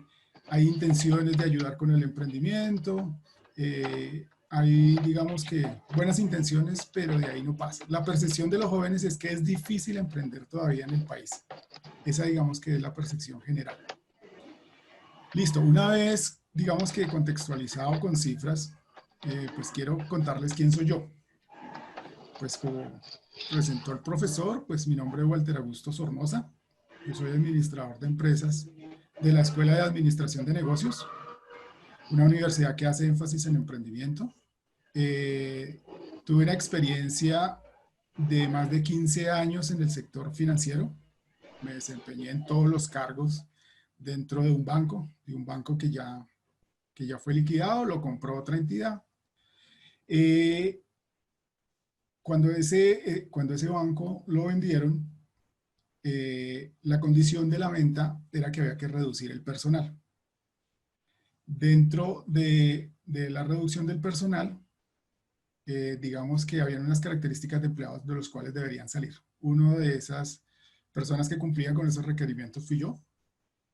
[SPEAKER 4] intenciones de ayudar con el emprendimiento, hay, digamos que, buenas intenciones, pero de ahí no pasa. La percepción de los jóvenes es que es difícil emprender todavía en el país. Esa, digamos que es la percepción general. Listo, una vez, digamos que contextualizado con cifras, pues quiero contarles quién soy yo. Pues como presentó el profesor, pues mi nombre es Walter Augusto Sornosa. Yo soy administrador de empresas de la Escuela de Administración de Negocios, una universidad que hace énfasis en emprendimiento. Tuve una experiencia de más de 15 años en el sector financiero. Me desempeñé en todos los cargos dentro de un banco que ya fue liquidado, lo compró otra entidad. Cuando ese banco lo vendieron, la condición de la venta era que había que reducir el personal. Dentro de la reducción del personal, digamos que habían unas características de empleados de los cuales deberían salir. Uno de esas personas que cumplían con esos requerimientos fui yo.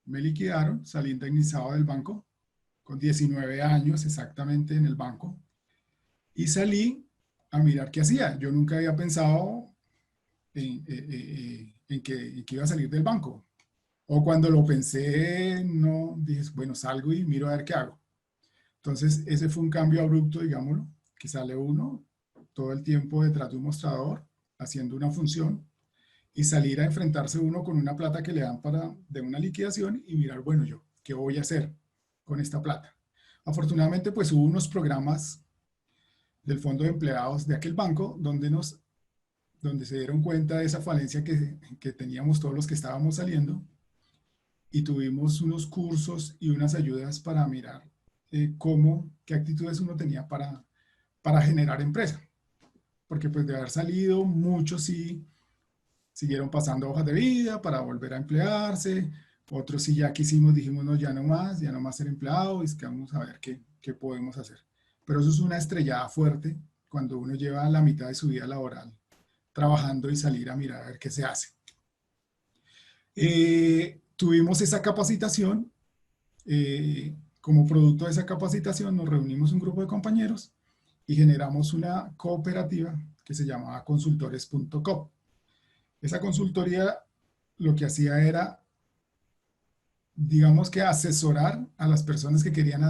[SPEAKER 4] Me liquidaron, salí indemnizado del banco, con 19 años exactamente en el banco, y salí a mirar qué hacía. Yo nunca había pensado en que iba a salir del banco. O cuando lo pensé, no, dije, bueno, salgo y miro a ver qué hago. Entonces, ese fue un cambio abrupto, digámoslo, que sale uno todo el tiempo detrás de un mostrador, haciendo una función, y salir a enfrentarse uno con una plata que le dan de una liquidación y mirar, bueno, yo, ¿qué voy a hacer con esta plata? Afortunadamente, pues hubo unos programas del Fondo de Empleados de aquel banco donde se dieron cuenta de esa falencia que teníamos todos los que estábamos saliendo, y tuvimos unos cursos y unas ayudas para mirar qué actitudes uno tenía para generar empresa. Porque pues de haber salido, muchos sí siguieron pasando hojas de vida para volver a emplearse, otros sí ya quisimos, dijimos no, ya no más ser empleado, y es que vamos a ver qué podemos hacer. Pero eso es una estrellada fuerte cuando uno lleva la mitad de su vida laboral trabajando y salir a mirar a ver qué se hace. Tuvimos esa capacitación, como producto de esa capacitación nos reunimos un grupo de compañeros y generamos una cooperativa que se llamaba consultores.com. Esa consultoría lo que hacía era, digamos que asesorar a las personas que querían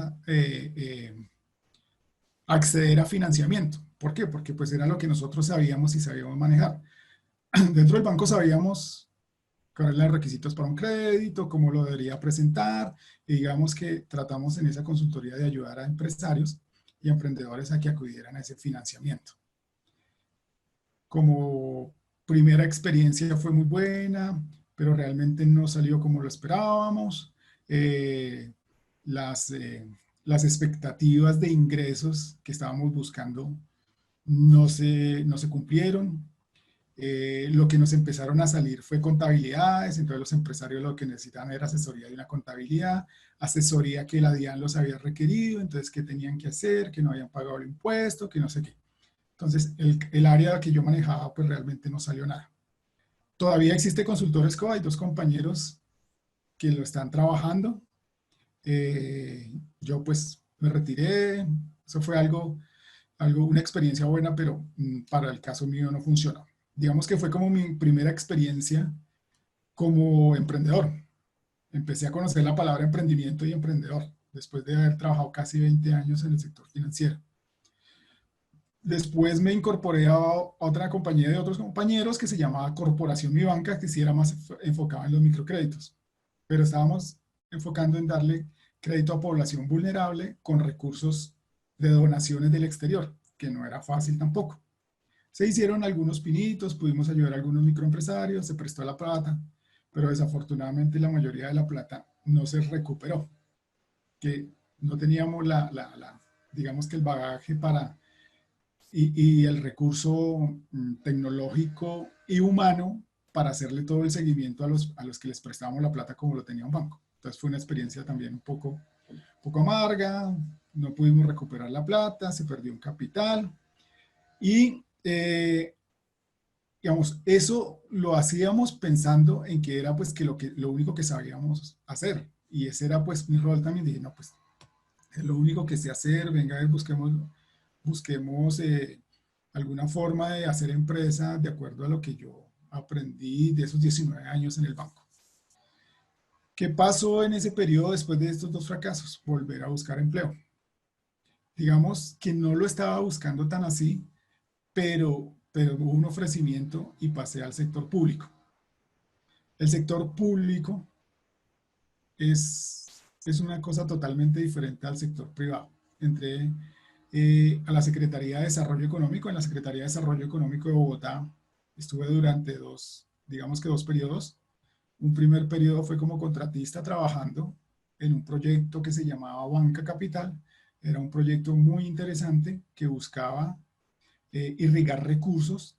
[SPEAKER 4] acceder a financiamiento. ¿Por qué? Porque pues era lo que nosotros sabíamos y sabíamos manejar. Dentro del banco sabíamos cuáles eran los requisitos para un crédito, cómo lo debería presentar, y digamos que tratamos en esa consultoría de ayudar a empresarios y emprendedores a que acudieran a ese financiamiento. Como primera experiencia fue muy buena, pero realmente no salió como lo esperábamos. Las expectativas de ingresos que estábamos buscando no se cumplieron. Lo que nos empezaron a salir fue contabilidades, entonces los empresarios lo que necesitaban era asesoría de una contabilidad, asesoría que la DIAN los había requerido, entonces qué tenían que hacer, que no habían pagado el impuesto, que no sé qué. Entonces el área que yo manejaba pues realmente no salió nada. Todavía existe Consultores Co, hay 2 compañeros que lo están trabajando. Yo pues me retiré, eso fue una experiencia buena, pero para el caso mío no funcionó. Digamos que fue como mi primera experiencia como emprendedor. Empecé a conocer la palabra emprendimiento y emprendedor después de haber trabajado casi 20 años en el sector financiero. Después me incorporé a otra compañía de otros compañeros que se llamaba Corporación Mi Banca, que sí era más enfocada en los microcréditos. Pero estábamos enfocando en darle crédito a población vulnerable con recursos de donaciones del exterior, que no era fácil tampoco. Se hicieron algunos pinitos, pudimos ayudar a algunos microempresarios, se prestó la plata, pero desafortunadamente la mayoría de la plata no se recuperó, que no teníamos digamos que el bagaje para, y el recurso tecnológico y humano para hacerle todo el seguimiento a los que les prestábamos la plata como lo tenía un banco. Entonces fue una experiencia también un poco amarga, no pudimos recuperar la plata, se perdió un capital y digamos, eso lo hacíamos pensando en que era pues que lo único que sabíamos hacer. Y ese era pues mi rol también. Dije, no, pues es lo único que sé hacer, venga, busquemos alguna forma de hacer empresa de acuerdo a lo que yo aprendí de esos 19 años en el banco. ¿Qué pasó en ese periodo después de estos dos fracasos? Volver a buscar empleo. Digamos que no lo estaba buscando tan así, pero hubo un ofrecimiento y pasé al sector público. El sector público es una cosa totalmente diferente al sector privado. Entré a la Secretaría de Desarrollo Económico. En la Secretaría de Desarrollo Económico de Bogotá estuve durante digamos que dos periodos. Un primer periodo fue como contratista trabajando en un proyecto que se llamaba Banca Capital. Era un proyecto muy interesante que buscaba irrigar recursos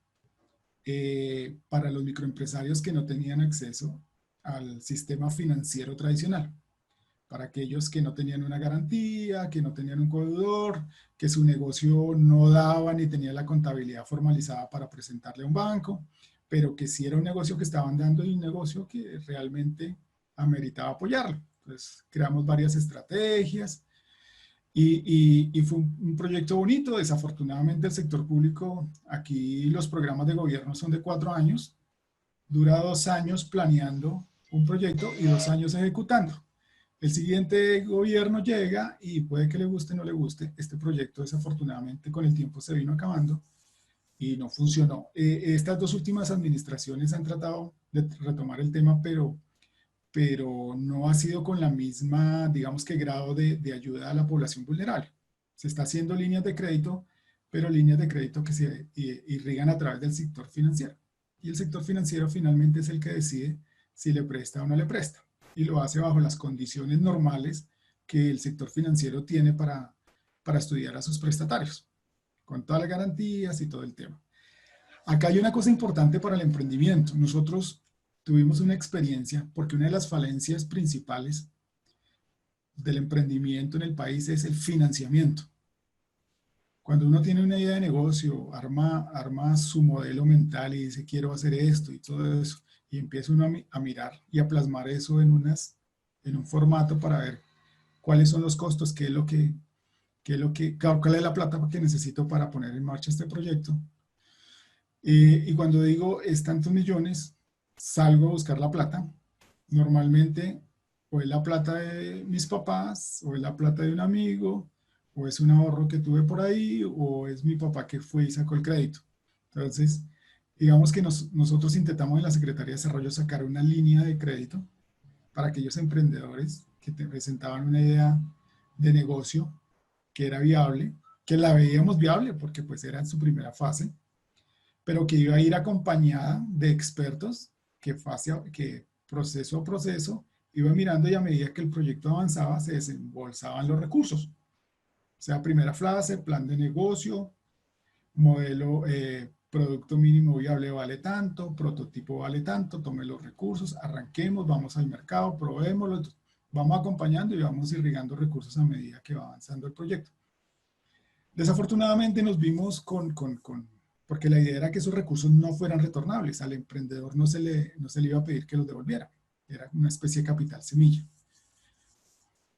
[SPEAKER 4] para los microempresarios que no tenían acceso al sistema financiero tradicional. Para aquellos que no tenían una garantía, que no tenían un codeudor, que su negocio no daba ni tenía la contabilidad formalizada para presentarle a un banco, pero que sí era un negocio que estaban dando y un negocio que realmente ameritaba apoyarlo. Entonces creamos varias estrategias y fue un proyecto bonito. Desafortunadamente el sector público, aquí los programas de gobierno son de 4 años, dura 2 años planeando un proyecto y 2 años ejecutando. El siguiente gobierno llega y puede que le guste o no le guste. Este proyecto desafortunadamente con el tiempo se vino acabando y no funcionó. Estas dos últimas administraciones han tratado de retomar el tema, pero no ha sido con la misma, digamos que grado de ayuda a la población vulnerable. Se está haciendo líneas de crédito, pero líneas de crédito que se irrigan a través del sector financiero. Y el sector financiero finalmente es el que decide si le presta o no le presta. Y lo hace bajo las condiciones normales que el sector financiero tiene para estudiar a sus prestatarios, con todas las garantías y todo el tema. Acá hay una cosa importante para el emprendimiento. Nosotros tuvimos una experiencia porque una de las falencias principales del emprendimiento en el país es el financiamiento. Cuando uno tiene una idea de negocio, arma su modelo mental y dice quiero hacer esto y todo eso, y empieza uno a mirar y a plasmar eso en un formato para ver cuáles son los costos, cuál es la plata que necesito para poner en marcha este proyecto. Y cuando digo es tantos millones, salgo a buscar la plata. Normalmente o es la plata de mis papás, o es la plata de un amigo, o es un ahorro que tuve por ahí, o es mi papá que fue y sacó el crédito. Entonces, digamos que nosotros intentamos en la Secretaría de Desarrollo sacar una línea de crédito para aquellos emprendedores que te presentaban una idea de negocio que era viable, que la veíamos viable porque pues era en su primera fase, pero que iba a ir acompañada de expertos que proceso a proceso iba mirando y a medida que el proyecto avanzaba se desembolsaban los recursos. O sea, primera fase, plan de negocio, modelo, producto mínimo viable vale tanto, prototipo vale tanto, tome los recursos, arranquemos, vamos al mercado, probémoslo, vamos acompañando y vamos irrigando recursos a medida que va avanzando el proyecto. Desafortunadamente nos vimos porque la idea era que esos recursos no fueran retornables, al emprendedor no se le iba a pedir que los devolviera, era una especie de capital semilla.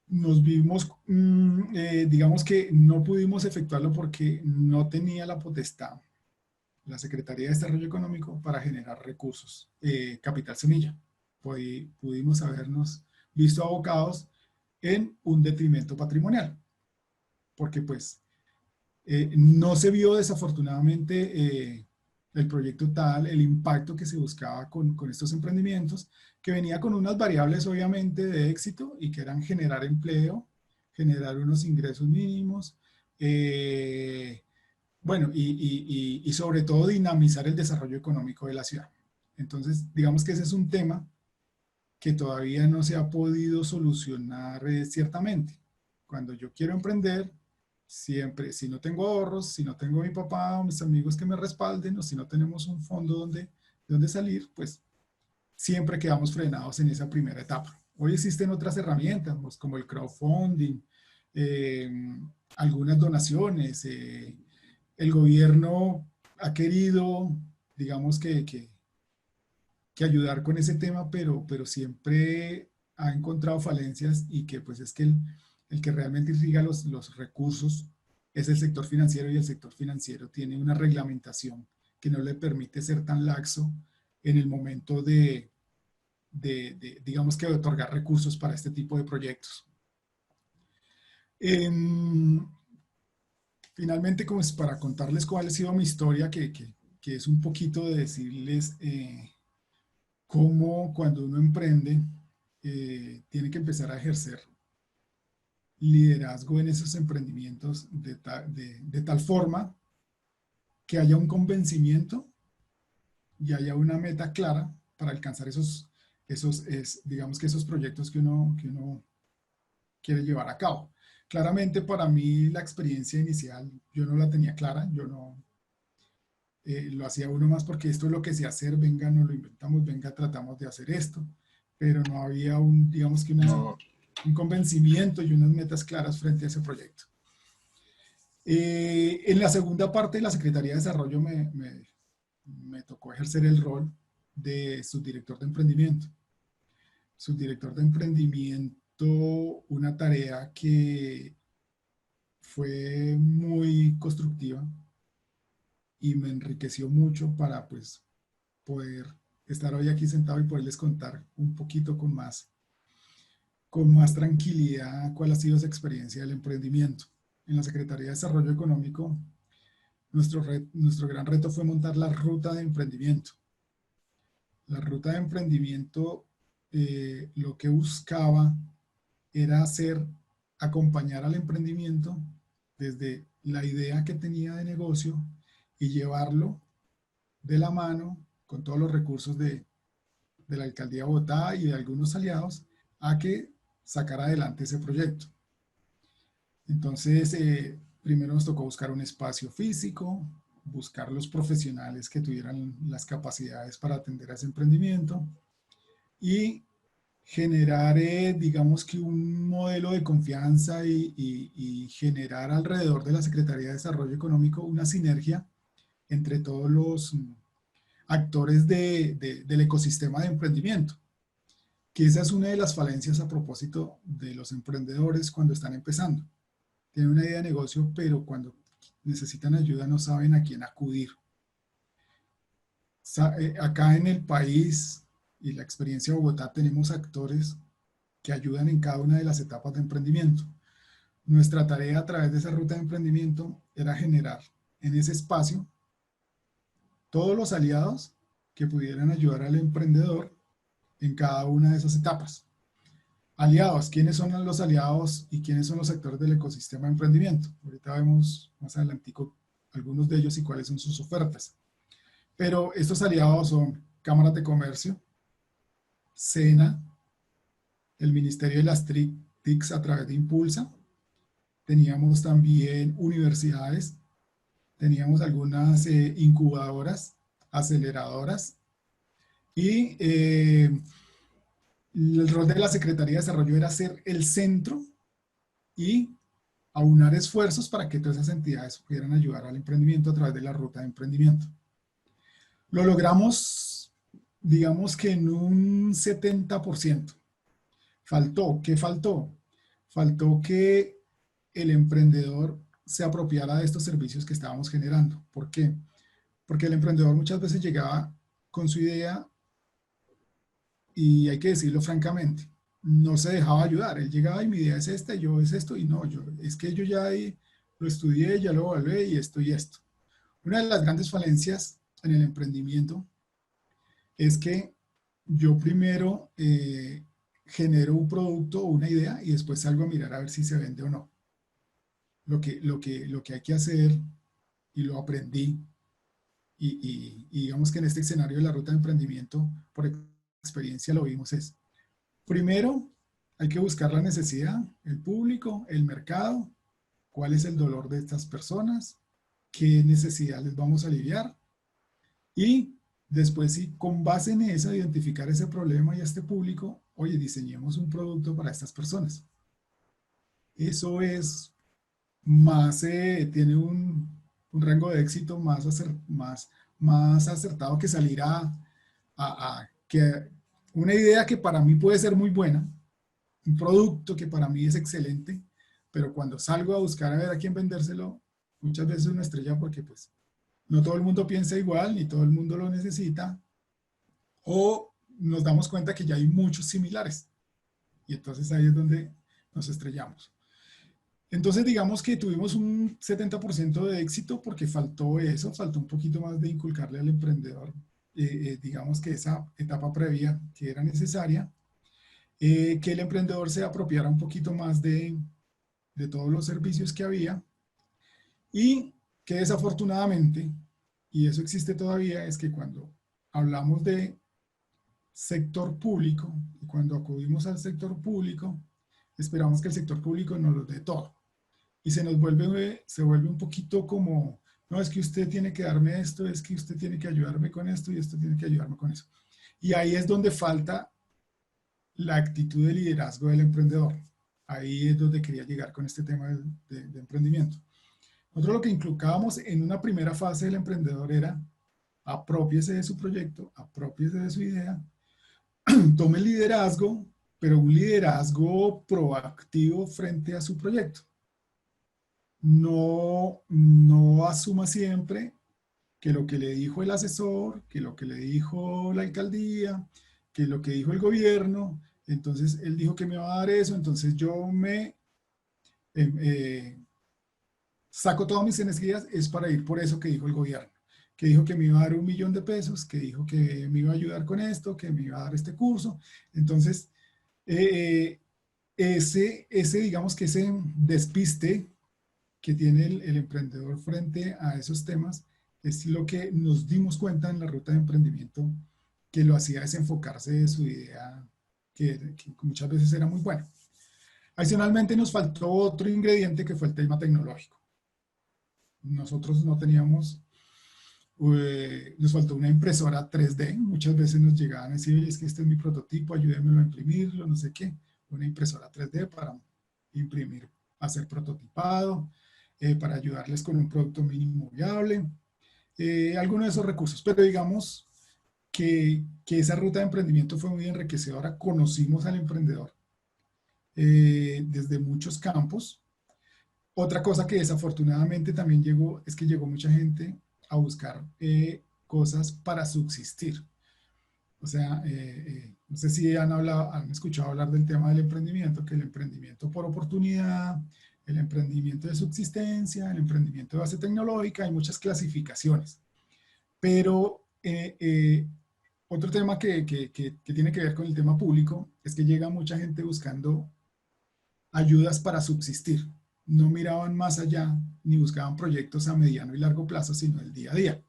[SPEAKER 4] Nos vimos, digamos que no pudimos efectuarlo porque no tenía la potestad la Secretaría de Desarrollo Económico para generar recursos, capital semilla. pudimos habernos visto abocados en un detrimento patrimonial, porque pues no se vio desafortunadamente el proyecto tal, el impacto que se buscaba con estos emprendimientos, que venía con unas variables obviamente de éxito y que eran generar empleo, generar unos ingresos mínimos, bueno, y sobre todo dinamizar el desarrollo económico de la ciudad. Entonces, digamos que ese es un tema que todavía no se ha podido solucionar ciertamente. Cuando yo quiero emprender, siempre, si no tengo ahorros, si no tengo a mi papá o mis amigos que me respalden, o si no tenemos un fondo donde salir, pues siempre quedamos frenados en esa primera etapa. Hoy existen otras herramientas, pues, como el crowdfunding, eh, algunas donaciones. El gobierno ha querido, digamos que ayudar con ese tema, pero siempre ha encontrado falencias y que pues es que el que realmente irriga los recursos es el sector financiero, y el sector financiero tiene una reglamentación que no le permite ser tan laxo en el momento digamos que de otorgar recursos para este tipo de proyectos. Finalmente, como es para contarles cuál ha sido mi historia, que es un poquito de decirles cómo cuando uno emprende tiene que empezar a ejercer liderazgo en esos emprendimientos de tal forma que haya un convencimiento y haya una meta clara para alcanzar digamos que esos proyectos que uno quiere llevar a cabo. Claramente para mí la experiencia inicial yo no la tenía clara, yo no lo hacía uno más porque esto es lo que sé hacer, venga, nos lo inventamos, venga, tratamos de hacer esto, pero no había digamos que un convencimiento y unas metas claras frente a ese proyecto. En la segunda parte de la Secretaría de Desarrollo me tocó ejercer el rol de subdirector de emprendimiento. Subdirector de emprendimiento, una tarea que fue muy constructiva y me enriqueció mucho para pues poder estar hoy aquí sentado y poderles contar un poquito con más tranquilidad cuál ha sido esa experiencia del emprendimiento. En la Secretaría de Desarrollo Económico, nuestro gran reto fue montar la ruta de emprendimiento. La ruta de emprendimiento lo que buscaba era acompañar al emprendimiento desde la idea que tenía de negocio y llevarlo de la mano con todos los recursos de la Alcaldía de Bogotá y de algunos aliados a que sacar adelante ese proyecto. Entonces, primero nos tocó buscar un espacio físico, buscar los profesionales que tuvieran las capacidades para atender a ese emprendimiento y generar, digamos que un modelo de confianza y generar alrededor de la Secretaría de Desarrollo Económico una sinergia entre todos los actores del ecosistema de emprendimiento, que esa es una de las falencias a propósito de los emprendedores cuando están empezando. Tienen una idea de negocio, pero cuando necesitan ayuda no saben a quién acudir. Acá en el país y la experiencia de Bogotá tenemos actores que ayudan en cada una de las etapas de emprendimiento. Nuestra tarea a través de esa ruta de emprendimiento era generar en ese espacio todos los aliados que pudieran ayudar al emprendedor en cada una de esas etapas. Aliados, ¿quiénes son los aliados y quiénes son los actores del ecosistema de emprendimiento? Ahorita vemos más adelantico algunos de ellos y cuáles son sus ofertas. Pero estos aliados son cámaras de comercio, SENA, el Ministerio de las TICs a través de Impulsa, teníamos también universidades, teníamos algunas incubadoras, aceleradoras, y el rol de la Secretaría de Desarrollo era ser el centro y aunar esfuerzos para que todas esas entidades pudieran ayudar al emprendimiento a través de la ruta de emprendimiento. Lo logramos, digamos que en un 70%. Faltó, ¿qué faltó? Faltó que el emprendedor se apropiara de estos servicios que estábamos generando. ¿Por qué? Porque el emprendedor muchas veces llegaba con su idea y hay que decirlo francamente, no se dejaba ayudar. Él llegaba y mi idea es esta, y yo es esto, y no, es que yo ya ahí lo estudié, ya lo evalué y esto y esto. Una de las grandes falencias en el emprendimiento es que yo primero genero un producto o una idea y después salgo a mirar a ver si se vende o no. Lo que hay que hacer, y lo aprendí, y digamos que en este escenario de la ruta de emprendimiento, por experiencia lo vimos, es primero hay que buscar la necesidad, el público, el mercado, cuál es el dolor de estas personas, qué necesidad les vamos a aliviar, y después sí, con base en eso, identificar ese problema y a este público, oye, diseñemos un producto para estas personas. Eso es más, tiene un rango de éxito más acertado que salir que una idea que para mí puede ser muy buena, un producto que para mí es excelente, pero cuando salgo a buscar a ver a quién vendérselo, muchas veces una estrella porque pues no todo el mundo piensa igual, ni todo el mundo lo necesita, o nos damos cuenta que ya hay muchos similares, y entonces ahí es donde nos estrellamos. Entonces digamos que tuvimos un 70% de éxito porque faltó eso, faltó un poquito más de inculcarle al emprendedor, digamos que esa etapa previa que era necesaria, que el emprendedor se apropiara un poquito más de todos los servicios que había, y que desafortunadamente, y eso existe todavía, es que cuando hablamos de sector público, y cuando acudimos al sector público, esperamos que el sector público nos lo dé todo. Y se vuelve un poquito como, no, es que usted tiene que darme esto, es que usted tiene que ayudarme con esto, y esto tiene que ayudarme con eso. Y ahí es donde falta la actitud de liderazgo del emprendedor. Ahí es donde quería llegar con este tema de emprendimiento. Nosotros lo que inculcábamos en una primera fase del emprendedor era apropiese de su proyecto, apropiese de su idea, tome liderazgo, pero un liderazgo proactivo frente a su proyecto. No asuma siempre que lo que le dijo el asesor, que lo que le dijo la alcaldía, que lo que dijo el gobierno, entonces él dijo que me iba a dar eso, entonces yo me saco todas mis energías es para ir por eso que dijo el gobierno, que dijo que me iba a dar 1.000.000 de pesos, que dijo que me iba a ayudar con esto, que me iba a dar este curso. Entonces, digamos que ese despiste que tiene el emprendedor frente a esos temas es lo que nos dimos cuenta en la ruta de emprendimiento, que lo hacía desenfocarse de su idea, que muchas veces era muy buena. Adicionalmente nos faltó otro ingrediente que fue el tema tecnológico. Nosotros no teníamos, nos faltó una impresora 3D, muchas veces nos llegaban a decir, es que este es mi prototipo, ayúdenme a imprimirlo, no sé qué, una impresora 3D para imprimir, hacer prototipado, para ayudarles con un producto mínimo viable, algunos de esos recursos, pero digamos que esa ruta de emprendimiento fue muy enriquecedora, conocimos al emprendedor desde muchos campos. Otra cosa que desafortunadamente también llegó, es que llegó mucha gente a buscar cosas para subsistir. O sea, no sé si han escuchado hablar del tema del emprendimiento, que el emprendimiento por oportunidad, el emprendimiento de subsistencia, el emprendimiento de base tecnológica, hay muchas clasificaciones. Pero otro tema que tiene que ver con el tema público es que llega mucha gente buscando ayudas para subsistir. No miraban más allá ni buscaban proyectos a mediano y largo plazo, sino el día a día.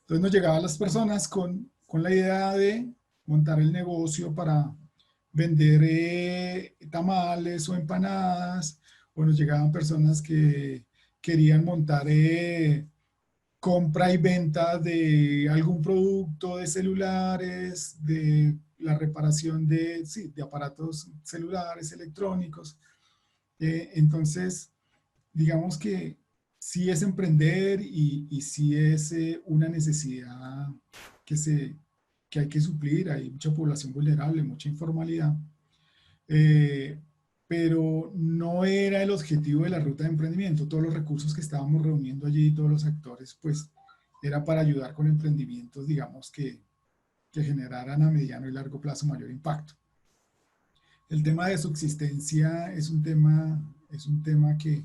[SPEAKER 4] Entonces nos llegaban las personas con la idea de montar el negocio para vender tamales o empanadas, o nos llegaban personas que querían montar compra y venta de algún producto de celulares, de la reparación de aparatos celulares, electrónicos. Entonces, digamos que sí es emprender y sí es una necesidad que hay que suplir. Hay mucha población vulnerable, mucha informalidad. Pero no era el objetivo de la ruta de emprendimiento. Todos los recursos que estábamos reuniendo allí, todos los actores, pues era para ayudar con emprendimientos, digamos que que generaran a mediano y largo plazo mayor impacto. El tema de subsistencia es un tema que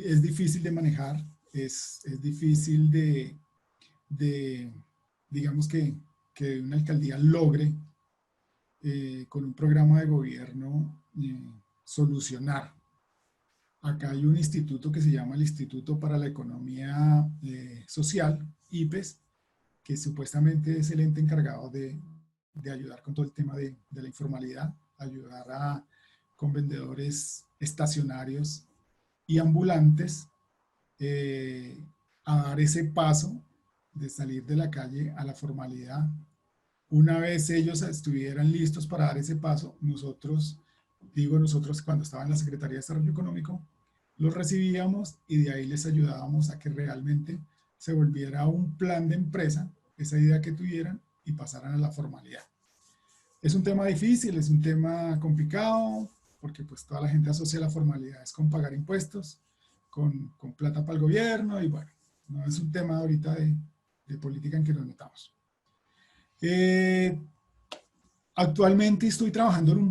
[SPEAKER 4] es difícil de manejar, es difícil de digamos que una alcaldía logre con un programa de gobierno solucionar. Acá hay un instituto que se llama el Instituto para la Economía Social, IPES, que supuestamente es el ente encargado de ayudar con todo el tema de la informalidad, ayudar con vendedores estacionarios y ambulantes a dar ese paso de salir de la calle a la formalidad. Una vez ellos estuvieran listos para dar ese paso, nosotros cuando estaba en la Secretaría de Desarrollo Económico, los recibíamos y de ahí les ayudábamos a que realmente se volviera un plan de empresa, esa idea que tuvieran, y pasaran a la formalidad. Es un tema difícil, es un tema complicado, porque pues toda la gente asocia la formalidad es con pagar impuestos, con plata para el gobierno, y bueno, no es un tema ahorita de política en que nos metamos. Actualmente estoy trabajando en un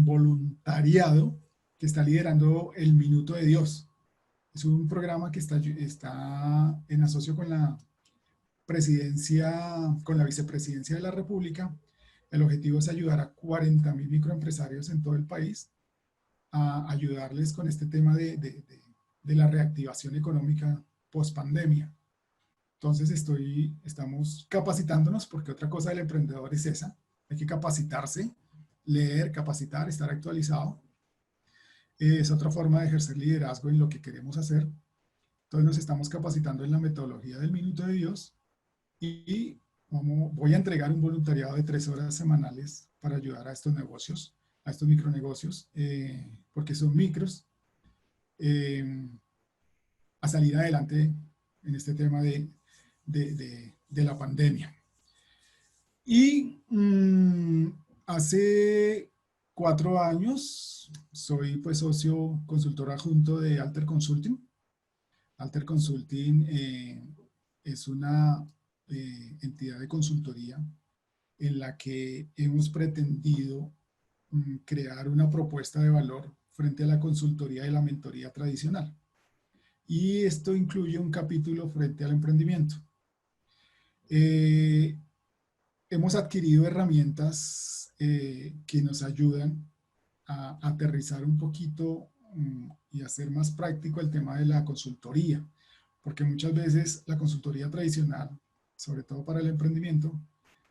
[SPEAKER 4] voluntariado que está liderando el Minuto de Dios. Es un programa que está en asocio con la vicepresidencia de la República. El objetivo es ayudar a 40.000 microempresarios en todo el país, a ayudarles con este tema de la reactivación económica post pandemia. Entonces estamos capacitándonos, porque otra cosa del emprendedor es esa: hay que capacitarse, leer, capacitar, estar actualizado. Es otra forma de ejercer liderazgo en lo que queremos hacer. Entonces nos estamos capacitando en la metodología del Minuto de Dios y voy a entregar un voluntariado de 3 horas semanales para ayudar a estos negocios, a estos micronegocios, porque son micros, a salir adelante en este tema de la pandemia. Y hace 4 años soy pues socio consultor adjunto de Alter Consulting. Alter Consulting es una entidad de consultoría en la que hemos pretendido crear una propuesta de valor frente a la consultoría y la mentoría tradicional. Y esto incluye un capítulo frente al emprendimiento. Hemos adquirido herramientas que nos ayudan a aterrizar un poquito y hacer más práctico el tema de la consultoría, porque muchas veces la consultoría tradicional, sobre todo para el emprendimiento,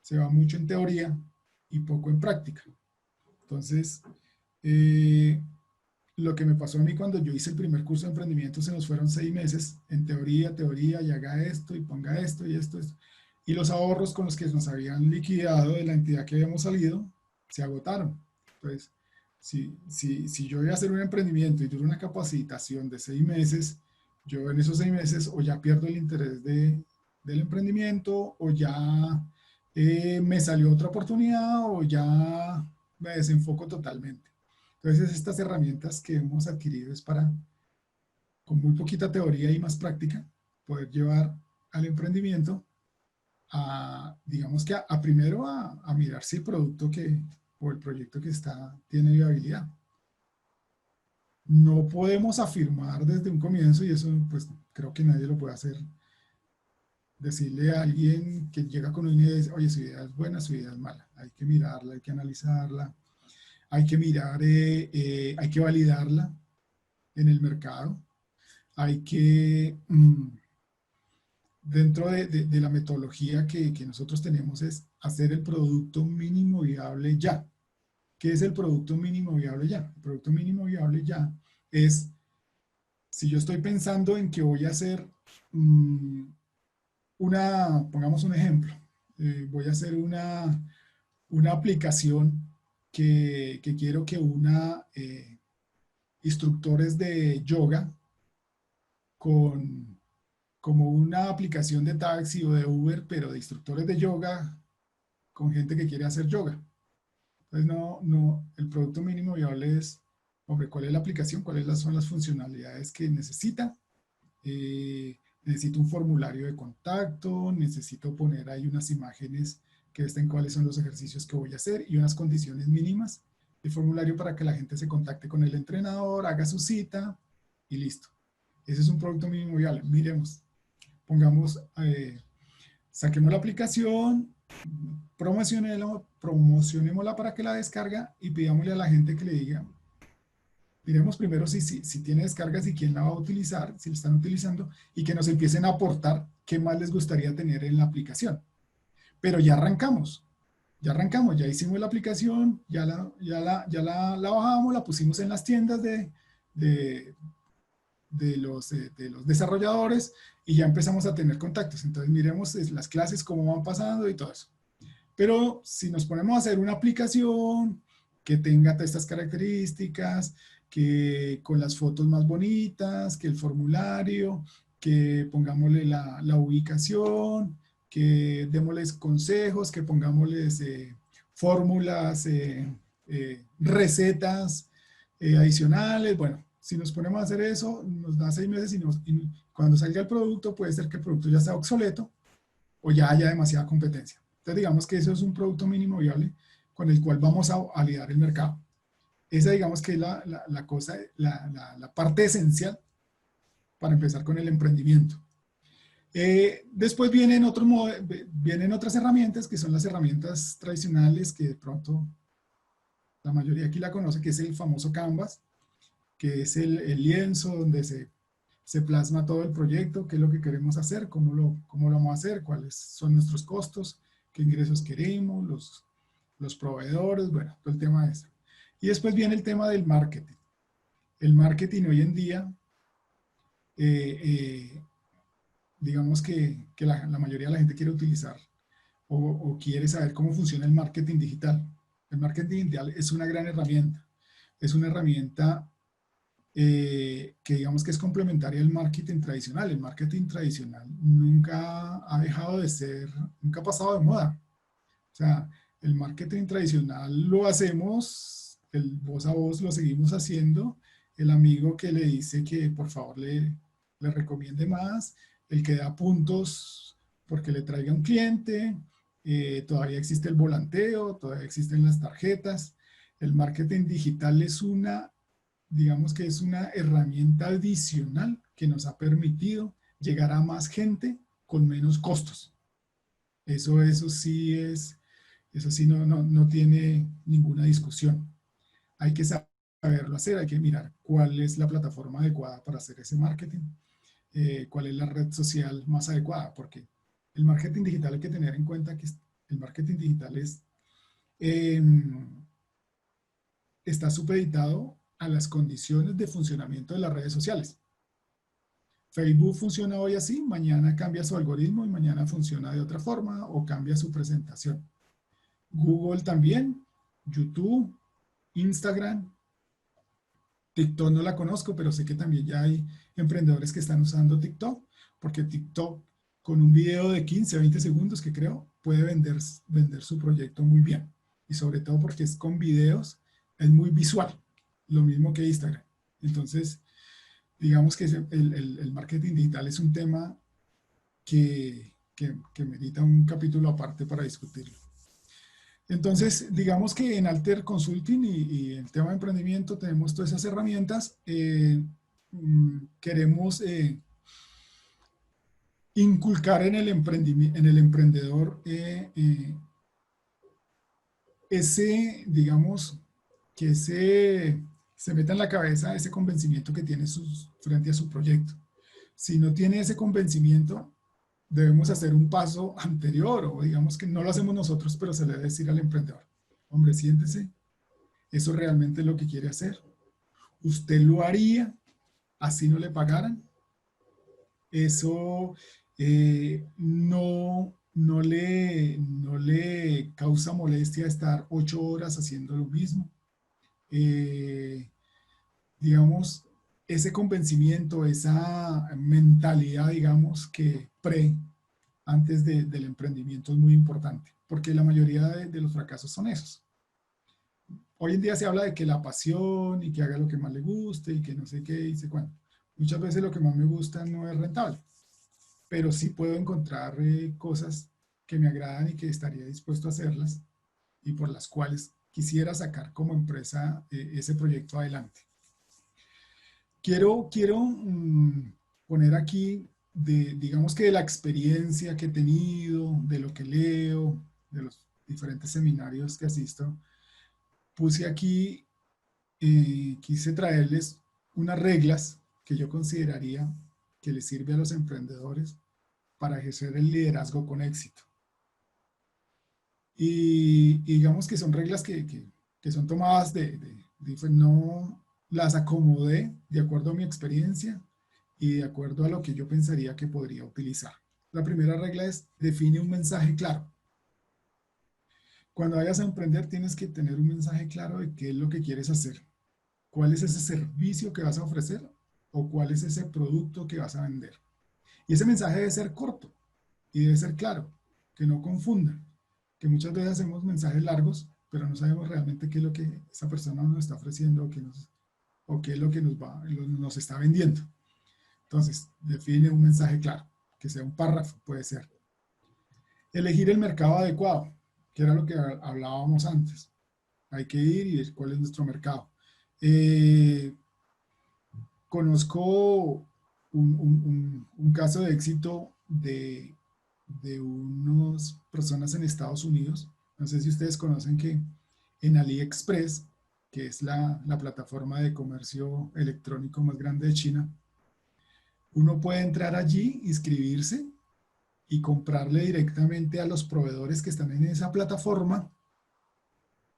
[SPEAKER 4] se va mucho en teoría y poco en práctica. Entonces, lo que me pasó a mí cuando yo hice el primer curso de emprendimiento, se nos fueron 6 meses en teoría, y haga esto, y ponga esto, y esto. Y los ahorros con los que nos habían liquidado de la entidad que habíamos salido, se agotaron. Entonces, si yo voy a hacer un emprendimiento y dura una capacitación de 6 meses, yo en esos 6 meses o ya pierdo el interés del emprendimiento, o ya me salió otra oportunidad, o ya me desenfoco totalmente. Entonces, estas herramientas que hemos adquirido es para, con muy poquita teoría y más práctica, poder llevar al emprendimiento digamos que primero a mirar si el producto o el proyecto que tiene viabilidad. No podemos afirmar desde un comienzo, y eso pues creo que nadie lo puede hacer, decirle a alguien que llega con una idea, oye, su idea es buena, su idea es mala. Hay que mirarla, hay que analizarla, hay que mirar, hay que validarla en el mercado, hay que, dentro de la metodología que nosotros tenemos, es hacer el producto mínimo viable ya. ¿Qué es el producto mínimo viable ya? El producto mínimo viable ya es, si yo estoy pensando en que voy a hacer pongamos un ejemplo, voy a hacer una aplicación que quiero que instructores de yoga como una aplicación de taxi o de Uber, pero de instructores de yoga con gente que quiere hacer yoga. Entonces, el producto mínimo viable es, hombre, ¿cuál es la aplicación? ¿Cuáles son las funcionalidades que necesita? necesito un formulario de contacto, necesito poner ahí unas imágenes que estén cuáles son los ejercicios que voy a hacer y unas condiciones mínimas de formulario para que la gente se contacte con el entrenador, haga su cita y listo. Ese es un producto mínimo viable. Miremos, pongamos, saquemos la aplicación, promocionémosla para que la descarga y pidámosle a la gente que le diga, miremos primero si tiene descargas y quién la va a utilizar, si la están utilizando, y que nos empiecen a aportar qué más les gustaría tener en la aplicación. Pero ya arrancamos, ya hicimos la aplicación, ya la bajamos, la pusimos en las tiendas de los desarrolladores y ya empezamos a tener contactos. Entonces miremos las clases, cómo van pasando y todo eso. Pero si nos ponemos a hacer una aplicación que tenga estas características, que con las fotos más bonitas, que el formulario, que pongámosle la ubicación, que démosles consejos, que pongámosles fórmulas, recetas adicionales. Bueno, si nos ponemos a hacer eso, nos da 6 meses y cuando salga el producto, puede ser que el producto ya sea obsoleto o ya haya demasiada competencia. Entonces digamos que eso es un producto mínimo viable con el cual vamos a lidiar el mercado. Esa digamos que es la parte esencial para empezar con el emprendimiento. Después vienen otras herramientas que son las herramientas tradicionales que de pronto la mayoría aquí la conoce, que es el famoso Canvas, que es el lienzo donde se plasma todo el proyecto, qué es lo que queremos hacer, cómo lo vamos a hacer, cuáles son nuestros costos, qué ingresos queremos, los proveedores, bueno, todo el tema de eso. Y después viene el tema del marketing. El marketing hoy en día, digamos que la mayoría de la gente quiere utilizar o quiere saber cómo funciona el marketing digital. El marketing digital es una gran herramienta. Es una herramienta que digamos que es complementaria al marketing tradicional. El marketing tradicional nunca ha dejado de ser, nunca ha pasado de moda. O sea, el marketing tradicional lo hacemos, el voz a voz lo seguimos haciendo, el amigo que le dice que por favor le recomiende más, el que da puntos porque le traiga un cliente, todavía existe el volanteo, todavía existen las tarjetas. El marketing digital es digamos que es una herramienta adicional que nos ha permitido llegar a más gente con menos costos. Eso sí no tiene ninguna discusión. Hay que saberlo hacer, hay que mirar cuál es la plataforma adecuada para hacer ese marketing, cuál es la red social más adecuada, porque el marketing digital hay que tener en cuenta que el marketing digital está supeditado a las condiciones de funcionamiento de las redes sociales. Facebook funciona hoy así, mañana cambia su algoritmo y mañana funciona de otra forma o cambia su presentación. Google también, YouTube, Instagram, TikTok no la conozco, pero sé que también ya hay emprendedores que están usando TikTok, porque TikTok con un video de 15 a 20 segundos que creo puede vender su proyecto muy bien. Y sobre todo porque es con videos, es muy visual, lo mismo que Instagram. Entonces, digamos que el marketing digital es un tema que merita un capítulo aparte para discutirlo. Entonces, digamos que en Alter Consulting y el tema de emprendimiento tenemos todas esas herramientas. Queremos inculcar en el emprendedor digamos, que se meta en la cabeza ese convencimiento que tiene frente a su proyecto. Si no tiene ese convencimiento, debemos hacer un paso anterior, o digamos que no lo hacemos nosotros, pero se le debe decir al emprendedor: hombre, siéntese, ¿eso realmente es lo que quiere hacer? ¿Usted lo haría así no le pagaran? ¿Eso no le causa molestia estar 8 horas haciendo lo mismo? Digamos, ese convencimiento, esa mentalidad, digamos, que antes del emprendimiento es muy importante, porque la mayoría de los fracasos son esos. Hoy en día se habla de que la pasión y que haga lo que más le guste y que no sé qué y sé cuándo. Muchas veces lo que más me gusta no es rentable. pero sí puedo encontrar cosas que me agradan y que estaría dispuesto a hacerlas y por las cuales quisiera sacar como empresa ese proyecto adelante. Quiero poner aquí, digamos que de la experiencia que he tenido, de lo que leo, de los diferentes seminarios que asisto, puse aquí, quise traerles unas reglas que yo consideraría que les sirve a los emprendedores para ejercer el liderazgo con éxito. Y digamos que son reglas que son tomadas no las acomodé de acuerdo a mi experiencia y de acuerdo a lo que yo pensaría que podría utilizar. La primera regla es: define un mensaje claro. Cuando vayas a emprender tienes que tener un mensaje claro de qué es lo que quieres hacer, cuál es ese servicio que vas a ofrecer o cuál es ese producto que vas a vender. Y ese mensaje debe ser corto y debe ser claro, que no confunda, que muchas veces hacemos mensajes largos, pero no sabemos realmente qué es lo que esa persona nos está ofreciendo o qué es lo que nos está vendiendo. Entonces, define un mensaje claro, que sea un párrafo, puede ser. Elegir el mercado adecuado, que era lo que hablábamos antes. Hay que ir y ver cuál es nuestro mercado. Conozco un caso de éxito de unas personas en Estados Unidos. No sé si ustedes conocen que en AliExpress, que es la plataforma de comercio electrónico más grande de China, uno puede entrar allí, inscribirse y comprarle directamente a los proveedores que están en esa plataforma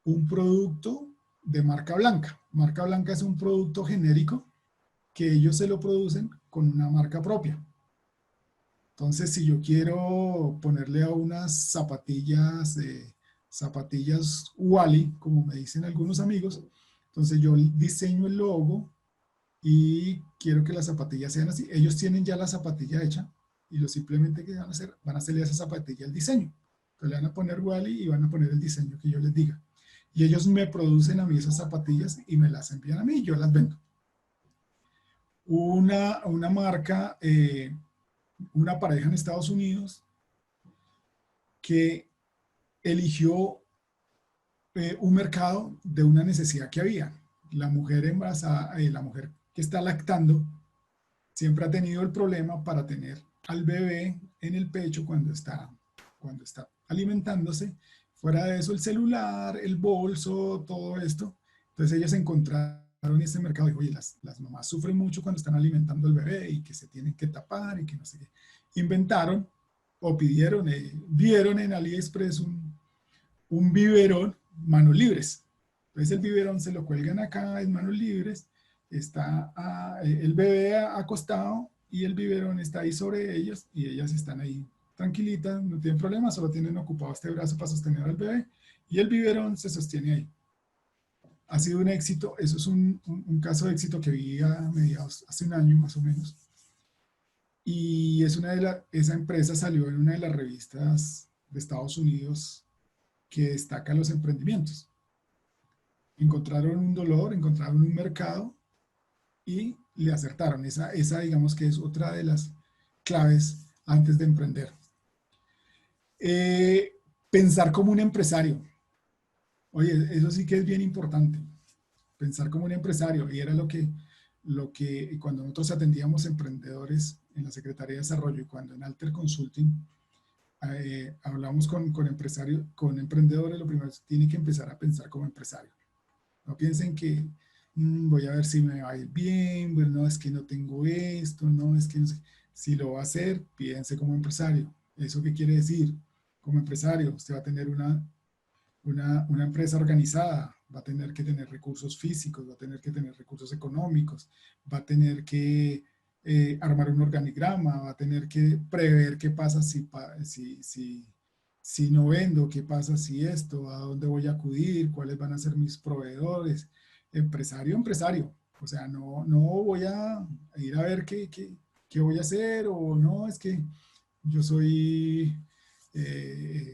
[SPEAKER 4] un producto de marca blanca. Marca blanca es un producto genérico que ellos se lo producen con una marca propia. Entonces, si yo quiero ponerle a unas zapatillas Wally, como me dicen algunos amigos, entonces yo diseño el logo y quiero que las zapatillas sean así. Ellos tienen ya la zapatilla hecha y lo simplemente que van a hacerle a esa zapatilla el diseño. Entonces le van a poner Wally y van a poner el diseño que yo les diga. Y ellos me producen a mí esas zapatillas y me las envían a mí y yo las vendo. Una marca, una pareja en Estados Unidos que eligió un mercado de una necesidad que había. La mujer embarazada, la mujer que está lactando, siempre ha tenido el problema para tener al bebé en el pecho cuando está alimentándose. Fuera de eso, el celular, el bolso, todo esto. Entonces ellas encontraron este mercado y dijo: oye, las mamás sufren mucho cuando están alimentando al bebé y que se tienen que tapar y que no sé qué. Inventaron o pidieron, vieron en AliExpress un biberón manos libres. Entonces el biberón se lo cuelgan acá en manos libres, está el bebé acostado y el biberón está ahí sobre ellos y ellas están ahí tranquilitas, no tienen problema, solo tienen ocupado este brazo para sostener al bebé y el biberón se sostiene ahí. Ha sido un éxito, eso es un caso de éxito que vi a mediados, hace un año más o menos. Y esa empresa salió en una de las revistas de Estados Unidos que destaca los emprendimientos. Encontraron un dolor, encontraron un mercado y le acertaron. Esa digamos que es otra de las claves antes de emprender. Pensar como un empresario. Oye, eso sí que es bien importante. Pensar como un empresario. Y era lo que cuando nosotros atendíamos emprendedores en la Secretaría de Desarrollo y cuando en Alter Consulting hablamos con empresarios, con emprendedores, lo primero es que tienen que empezar a pensar como empresario. No piensen que voy a ver si me va a ir bien, bueno, no, es que no tengo esto, no, es que no sé. Si lo va a hacer, piense como empresario. ¿Eso qué quiere decir? Como empresario, usted va a tener una empresa organizada, va a tener que tener recursos físicos, va a tener que tener recursos económicos, va a tener que armar un organigrama, va a tener que prever qué pasa si no vendo, qué pasa si esto, a dónde voy a acudir, cuáles van a ser mis proveedores. Empresario. O sea, no voy a ir a ver qué voy a hacer o no, es que yo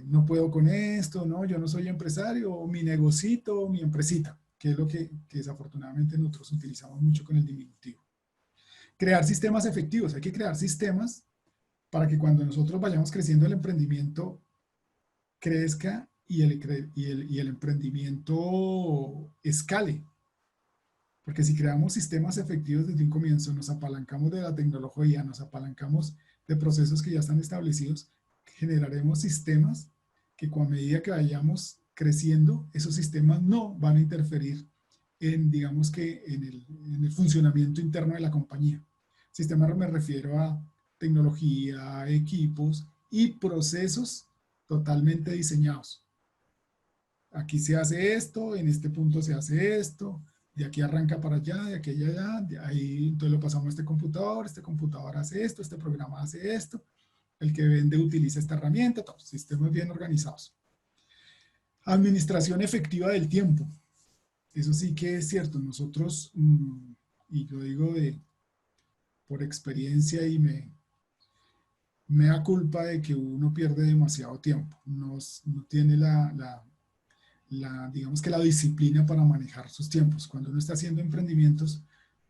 [SPEAKER 4] no puedo con esto, no, yo no soy empresario, o mi negocito, o mi empresita, que es lo que desafortunadamente nosotros utilizamos mucho con el diminutivo. Crear sistemas efectivos, hay que crear sistemas para que cuando nosotros vayamos creciendo el emprendimiento crezca y el emprendimiento escale. Porque si creamos sistemas efectivos desde un comienzo, nos apalancamos de la tecnología, nos apalancamos de procesos que ya están establecidos, generaremos sistemas que a medida que vayamos creciendo, esos sistemas no van a interferir en, digamos que, en el funcionamiento interno de la compañía. Sistemas me refiero a tecnología, equipos y procesos totalmente diseñados. Aquí se hace esto, en este punto se hace esto, de aquí arranca para allá, de aquí allá, de ahí entonces lo pasamos a este computador hace esto, este programa hace esto, el que vende utiliza esta herramienta, todos sistemas bien organizados. Administración efectiva del tiempo. Eso sí que es cierto, nosotros, y lo digo por experiencia y me da culpa de que uno pierde demasiado tiempo, no tiene digamos que la disciplina para manejar sus tiempos. Cuando uno está haciendo emprendimientos,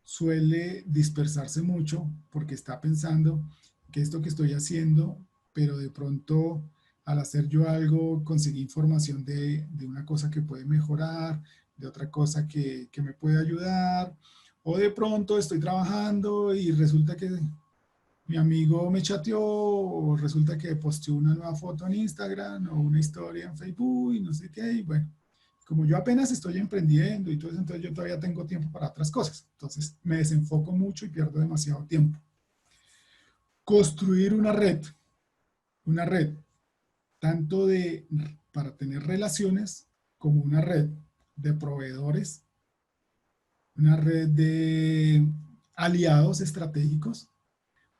[SPEAKER 4] suele dispersarse mucho porque está pensando que esto que estoy haciendo, pero de pronto al hacer yo algo conseguí información de una cosa que puede mejorar, de otra cosa que me puede ayudar, o de pronto estoy trabajando y resulta que mi amigo me chateó, o resulta que posteó una nueva foto en Instagram o una historia en Facebook y no sé qué, y bueno, como yo apenas estoy emprendiendo y todo eso, entonces yo todavía tengo tiempo para otras cosas. Entonces me desenfoco mucho y pierdo demasiado tiempo. Construir una red, tanto para tener relaciones como una red de proveedores, una red de aliados estratégicos,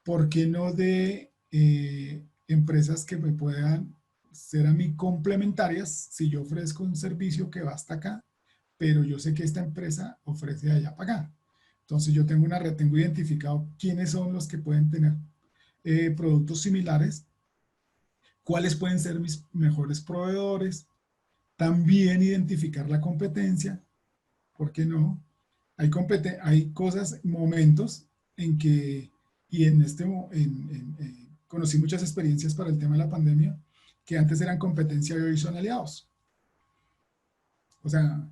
[SPEAKER 4] ¿por qué no de empresas que me puedan ser a mí complementarias si yo ofrezco un servicio que va hasta acá, pero yo sé que esta empresa ofrece de allá para acá? Entonces yo tengo una red, tengo identificado quiénes son los que pueden tener productos similares, cuáles pueden ser mis mejores proveedores, también identificar la competencia, ¿por qué no? Hay cosas, momentos en que, y en este, conocí muchas experiencias para el tema de la pandemia, que antes eran competencia y hoy son aliados. O sea,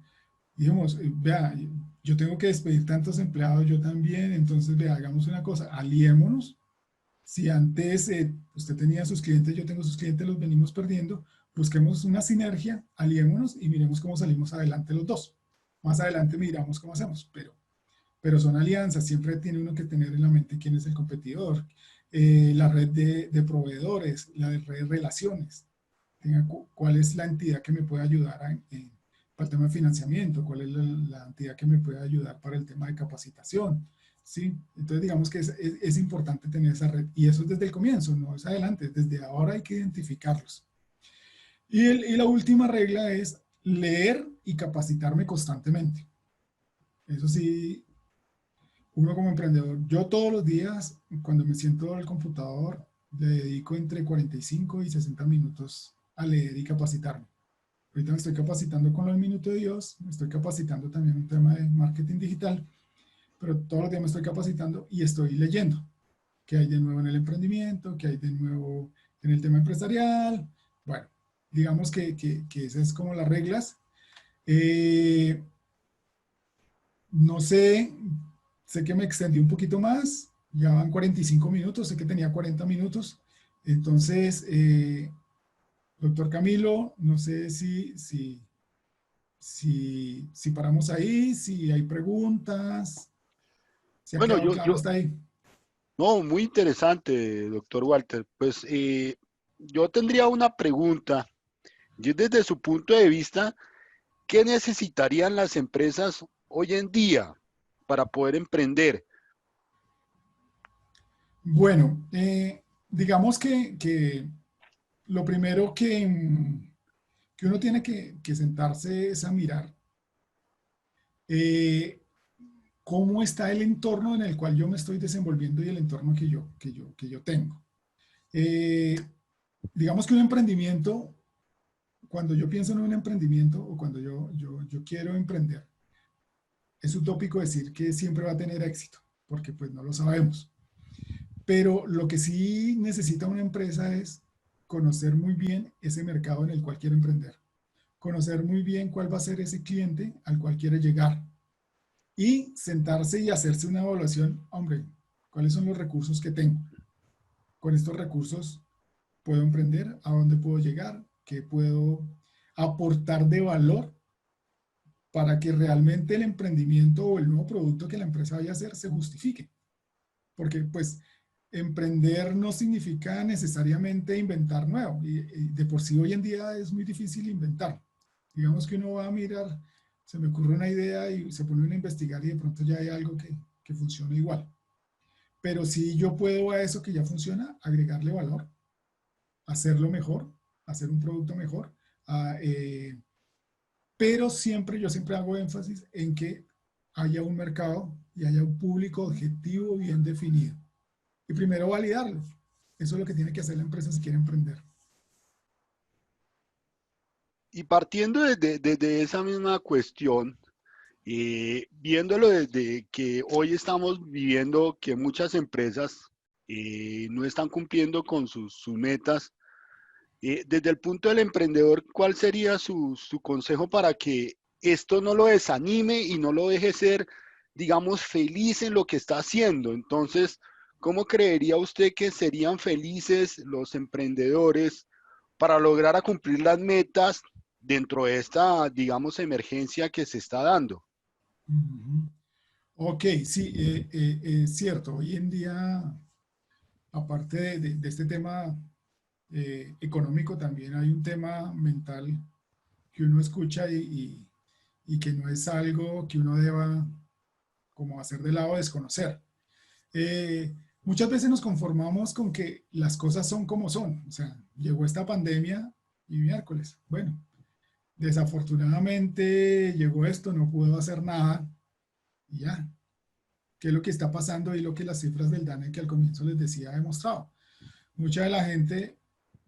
[SPEAKER 4] digamos, vea, yo tengo que despedir tantos empleados, yo también, entonces, vea, hagamos una cosa, aliémonos. Si antes usted tenía sus clientes, yo tengo sus clientes, los venimos perdiendo, busquemos una sinergia, aliémonos y miremos cómo salimos adelante los dos. Más adelante miramos cómo hacemos, pero son alianzas, siempre tiene uno que tener en la mente quién es el competidor, la red de proveedores, la red de relaciones, cuál es la entidad que me puede ayudar para el tema de financiamiento, cuál es la entidad que me puede ayudar para el tema de capacitación, ¿sí? Entonces digamos que es importante tener esa red, y eso es desde el comienzo, no es adelante, desde ahora hay que identificarlos. Y la última regla es leer y capacitarme constantemente. Eso sí, uno como emprendedor, yo todos los días, cuando me siento al computador, le dedico entre 45 y 60 minutos a leer y capacitarme. Ahorita me estoy capacitando con el Minuto de Dios, me estoy capacitando también en un tema de marketing digital, pero todos los días me estoy capacitando y estoy leyendo qué hay de nuevo en el emprendimiento, qué hay de nuevo en el tema empresarial. Bueno, digamos que esas es como las reglas. No sé, sé que me extendí un poquito más, ya van 45 minutos, sé que tenía 40 minutos. Entonces, doctor Camilo, no sé si paramos ahí, si hay preguntas, si ha
[SPEAKER 3] Bueno,
[SPEAKER 4] quedado claro hasta ahí.
[SPEAKER 3] no, muy interesante, doctor Walter. Pues yo tendría una pregunta. Y desde su punto de vista, ¿qué necesitarían las empresas hoy en día para poder emprender?
[SPEAKER 4] Bueno, digamos que lo primero que uno tiene que sentarse es a mirar eh, cómo está el entorno en el cual yo me estoy desenvolviendo y el entorno que yo tengo. Eh, digamos que un emprendimiento, cuando yo pienso en un emprendimiento o cuando yo quiero emprender, es utópico decir que siempre va a tener éxito, porque pues no lo sabemos. Pero lo que sí necesita una empresa es conocer muy bien ese mercado en el cual quiere emprender, conocer muy bien cuál va a ser ese cliente al cual quiere llegar y sentarse y hacerse una evaluación, hombre, ¿cuáles son los recursos que tengo? Con estos recursos puedo emprender, a dónde puedo llegar, qué puedo aportar de valor para que realmente el emprendimiento o el nuevo producto que la empresa vaya a hacer se justifique. Porque pues emprender no significa necesariamente inventar nuevo. Y de por sí hoy en día es muy difícil inventar. Digamos que uno va a mirar, se me ocurre una idea y se pone uno a investigar y de pronto ya hay algo que funciona igual. Pero si yo puedo a eso que ya funciona, agregarle valor, hacerlo mejor, hacer un producto mejor, a, pero siempre, yo siempre hago énfasis en que haya un mercado y haya un público objetivo bien definido. Y primero validarlo. Eso es lo que tiene que hacer la empresa si quiere emprender.
[SPEAKER 3] Y partiendo desde esa misma cuestión, viéndolo desde que hoy estamos viviendo que muchas empresas no están cumpliendo con sus metas, desde el punto del emprendedor, ¿cuál sería su consejo para que esto no lo desanime y no lo deje ser, digamos, feliz en lo que está haciendo? Entonces, ¿cómo creería usted que serían felices los emprendedores para lograr a cumplir las metas dentro de esta, digamos, emergencia que se está dando?
[SPEAKER 4] Uh-huh. Ok, sí, es cierto. Hoy en día, aparte de este tema económico, también hay un tema mental que uno escucha y que no es algo que uno deba como hacer de lado desconocer. Muchas veces nos conformamos con que las cosas son como son. O sea, llegó esta pandemia y miércoles. Bueno, desafortunadamente llegó esto, no puedo hacer nada y ya. ¿Qué es lo que está pasando y lo que las cifras del DANE que al comienzo les decía ha demostrado? Mucha de la gente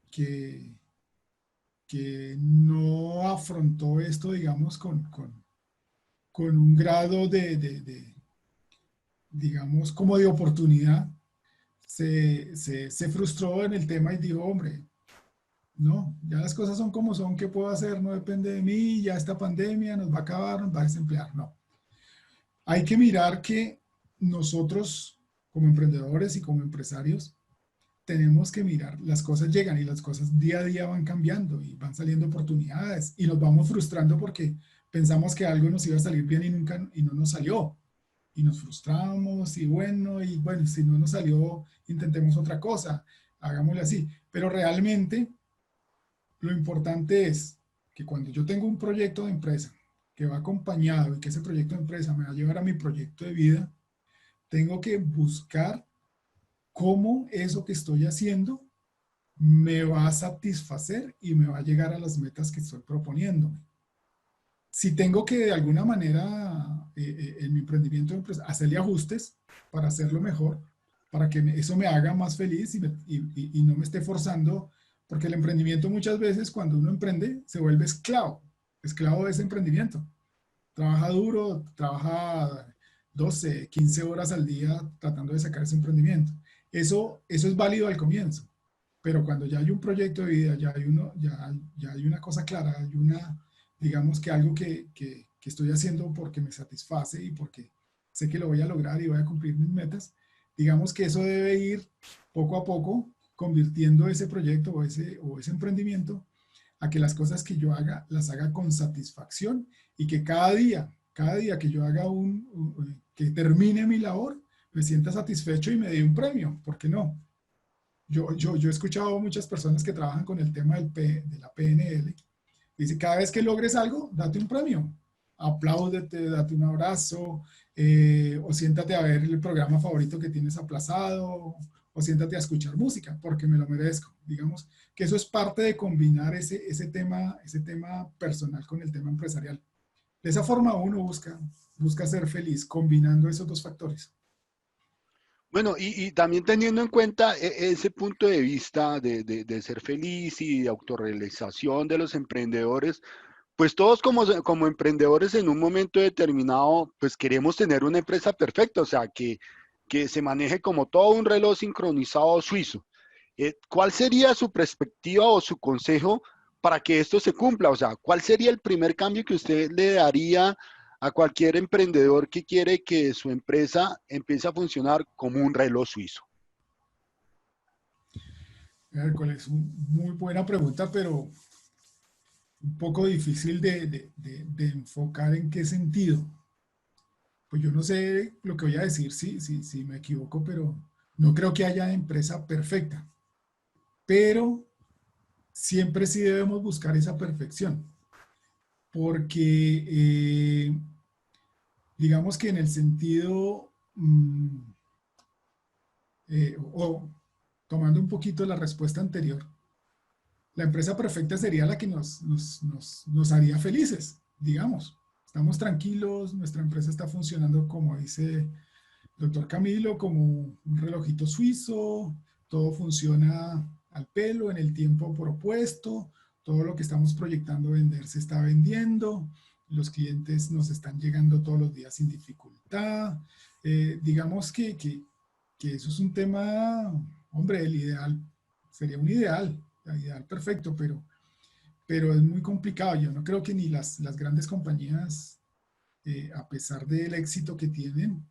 [SPEAKER 4] que, que no afrontó esto, digamos, con un grado digamos, como de oportunidad, se frustró en el tema y dijo, hombre, no, ya las cosas son como son, ¿qué puedo hacer? No depende de mí, ya esta pandemia nos va a acabar, nos va a desemplear. No, hay que mirar que nosotros como emprendedores y como empresarios tenemos que mirar, las cosas llegan y las cosas día a día van cambiando y van saliendo oportunidades y nos vamos frustrando porque pensamos que algo nos iba a salir bien y nunca y no nos salió y nos frustramos y bueno, si no nos salió, intentemos otra cosa, hagámosle así. Pero realmente lo importante es que cuando yo tengo un proyecto de empresa que va acompañado y que ese proyecto de empresa me va a llevar a mi proyecto de vida, tengo que buscar cómo eso que estoy haciendo me va a satisfacer y me va a llegar a las metas que estoy proponiéndome. Si tengo que de alguna manera en mi emprendimiento de empresa hacerle ajustes para hacerlo mejor, para que eso me haga más feliz y no me esté forzando, porque el emprendimiento muchas veces cuando uno emprende se vuelve esclavo, esclavo de ese emprendimiento. Trabaja duro, trabaja 12, 15 horas al día tratando de sacar ese emprendimiento. Eso es válido al comienzo, pero cuando ya hay un proyecto de vida, ya hay una cosa clara, hay una, digamos que algo que estoy haciendo porque me satisface y porque sé que lo voy a lograr y voy a cumplir mis metas, digamos que eso debe ir poco a poco convirtiendo ese proyecto o ese emprendimiento a que las cosas que yo haga, las haga con satisfacción y que cada día que yo haga que termine mi labor, me sienta satisfecho y me dé un premio, ¿por qué no? Yo he escuchado muchas personas que trabajan con el tema de la PNL. Dice, cada vez que logres algo, date un premio. Apláudete, date un abrazo, o siéntate a ver el programa favorito que tienes aplazado, o siéntate a escuchar música, porque me lo merezco. Digamos que eso es parte de combinar ese tema personal con el tema empresarial. De esa forma uno busca ser feliz, combinando esos dos factores.
[SPEAKER 3] Bueno, y también teniendo en cuenta ese punto de vista de ser feliz y de autorrealización de los emprendedores, pues todos como emprendedores en un momento determinado, pues queremos tener una empresa perfecta, o sea, que que se maneje como todo un reloj sincronizado suizo. ¿Cuál sería su perspectiva o su consejo para que esto se cumpla? O sea, ¿cuál sería el primer cambio que usted le daría a cualquier emprendedor que quiere que su empresa empiece a funcionar como un reloj suizo?
[SPEAKER 4] Es una muy buena pregunta, pero un poco difícil de enfocar en qué sentido. Pues yo no sé lo que voy a decir si me equivoco, pero no creo que haya empresa perfecta. Pero siempre sí debemos buscar esa perfección, porque digamos que en el sentido, o tomando un poquito la respuesta anterior, la empresa perfecta sería la que nos haría felices, digamos. Estamos tranquilos, nuestra empresa está funcionando como dice doctor Camilo, como un relojito suizo, todo funciona al pelo, en el tiempo propuesto, todo lo que estamos proyectando vender se está vendiendo, los clientes nos están llegando todos los días sin dificultad. Digamos que eso es un tema, hombre, el ideal sería un ideal, el ideal perfecto, pero es muy complicado. Yo no creo que ni las grandes compañías, a pesar del éxito que tienen,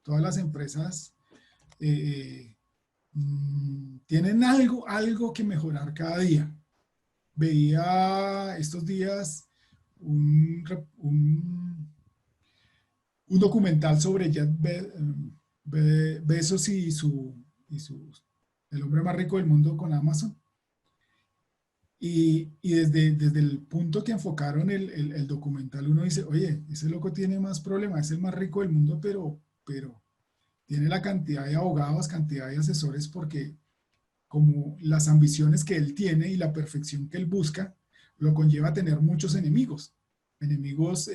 [SPEAKER 4] todas las empresas tienen algo que mejorar cada día. Veía estos días un documental sobre Jeff Bezos y el hombre más rico del mundo con Amazon. Y desde el punto que enfocaron el documental, uno dice, oye, ese loco tiene más problemas, es el más rico del mundo, pero tiene la cantidad de abogados, cantidad de asesores, porque como las ambiciones que él tiene y la perfección que él busca, lo conlleva a tener muchos enemigos, enemigos,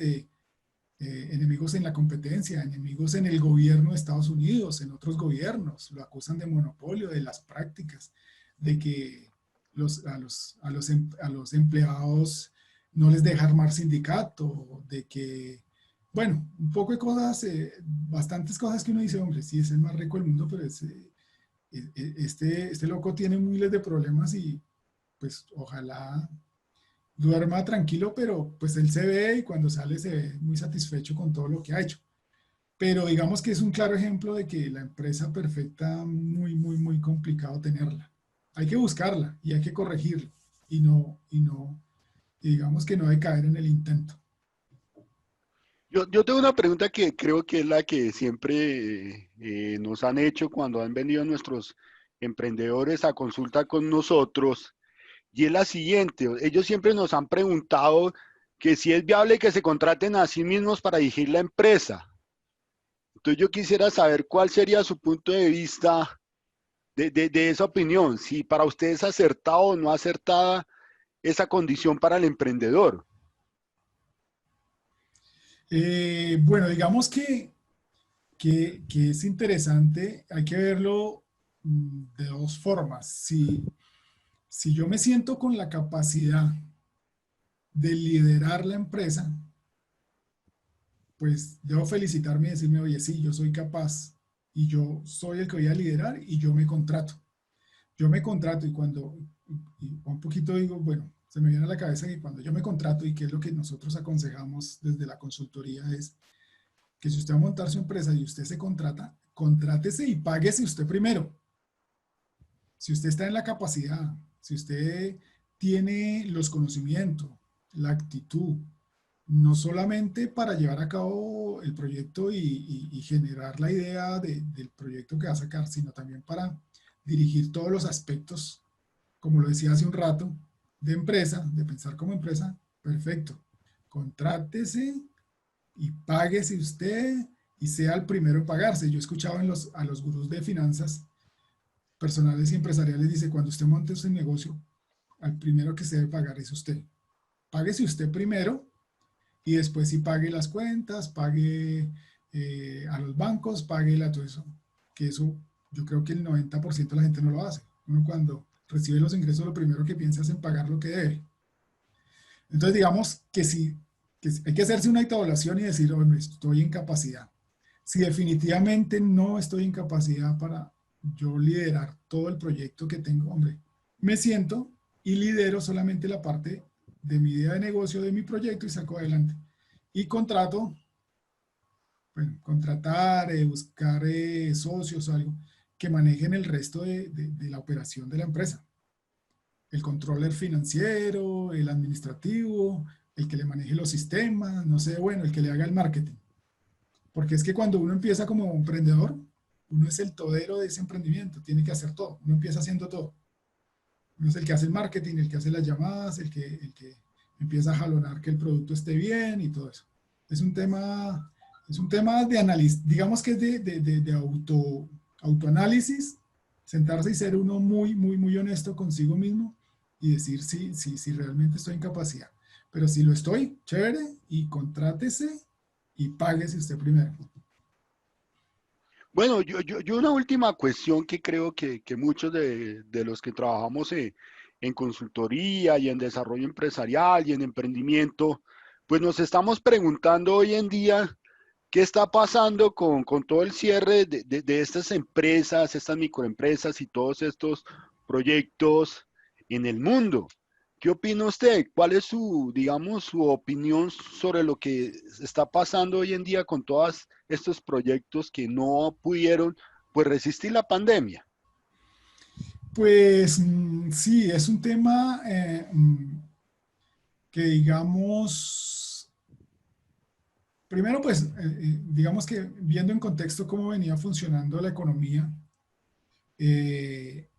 [SPEAKER 4] enemigos en la competencia, enemigos en el gobierno de Estados Unidos, en otros gobiernos, lo acusan de monopolio, de las prácticas, de que a los empleados no les deja armar sindicato, de que, bueno, un poco de cosas, bastantes cosas que uno dice, hombre, sí es el más rico del mundo, pero este loco tiene miles de problemas y pues ojalá duerma tranquilo, pero pues él se ve y cuando sale se ve muy satisfecho con todo lo que ha hecho. Pero digamos que es un claro ejemplo de que la empresa perfecta, muy complicado tenerla. Hay que buscarla y hay que corregirla y digamos que no hay que caer en el intento.
[SPEAKER 3] Yo tengo una pregunta que creo que es la que siempre nos han hecho cuando han venido nuestros emprendedores a consulta con nosotros, y es la siguiente. Ellos siempre nos han preguntado que si es viable que se contraten a sí mismos para dirigir la empresa. Entonces yo quisiera saber cuál sería su punto de vista de esa opinión, si para usted es acertada o no acertada esa condición para el emprendedor.
[SPEAKER 4] Bueno, digamos que es interesante, hay que verlo de dos formas. Si yo me siento con la capacidad de liderar la empresa, pues debo felicitarme y decirme, oye, sí, yo soy capaz y yo soy el que voy a liderar y yo me contrato. Yo me contrato y un poquito digo, bueno, se me viene a la cabeza que cuando yo me contrato y que es lo que nosotros aconsejamos desde la consultoría es que si usted va a montar su empresa y usted se contrata, contrátese y páguese usted primero. Si usted está en la capacidad, si usted tiene los conocimientos, la actitud, no solamente para llevar a cabo el proyecto y generar la idea del proyecto que va a sacar, sino también para dirigir todos los aspectos, como lo decía hace un rato, de empresa, de pensar como empresa, perfecto. Contrátese y páguese usted y sea el primero en pagarse. Yo he escuchado a los gurús de finanzas personales y empresariales, dice, cuando usted monte su negocio, al primero que se debe pagar es usted. Páguese usted primero y después sí pague las cuentas, pague a los bancos, pague todo eso. Que eso yo creo que el 90% de la gente no lo hace. Uno cuando recibe los ingresos lo primero que piensa es en pagar lo que debe. Entonces digamos que sí, que hay que hacerse una evaluación y decir, hombre, estoy en capacidad. si definitivamente no estoy en capacidad para yo liderar todo el proyecto que tengo, hombre, me siento y lidero solamente la parte de mi idea de negocio, de mi proyecto y saco adelante. Y contrato, bueno, contratar, buscar socios o algo que manejen el resto de la operación de la empresa. El controller financiero, el administrativo, el que le maneje los sistemas, no sé, bueno, el que le haga el marketing. Porque es que cuando uno empieza como emprendedor, uno es el todero de ese emprendimiento, tiene que hacer todo, uno empieza haciendo todo. Uno es el que hace el marketing, el que hace las llamadas, el que empieza a jalonar que el producto esté bien y todo eso. Es un tema de análisis, digamos que es de autoanálisis, sentarse y ser uno muy, muy, muy honesto consigo mismo y decir si realmente estoy en capacidad. Pero si lo estoy, chévere, y contrátese y páguese usted primero.
[SPEAKER 3] Bueno, yo una última cuestión que creo que muchos de los que trabajamos en consultoría y en desarrollo empresarial y en emprendimiento, pues nos estamos preguntando hoy en día qué está pasando con todo el cierre de estas empresas, estas microempresas y todos estos proyectos en el mundo. ¿Qué opina usted? ¿Cuál es su, digamos, su opinión sobre lo que está pasando hoy en día con todos estos proyectos que no pudieron, pues, resistir la pandemia?
[SPEAKER 4] Pues sí, es un tema que digamos, primero pues digamos que viendo en contexto cómo venía funcionando la economía, eh,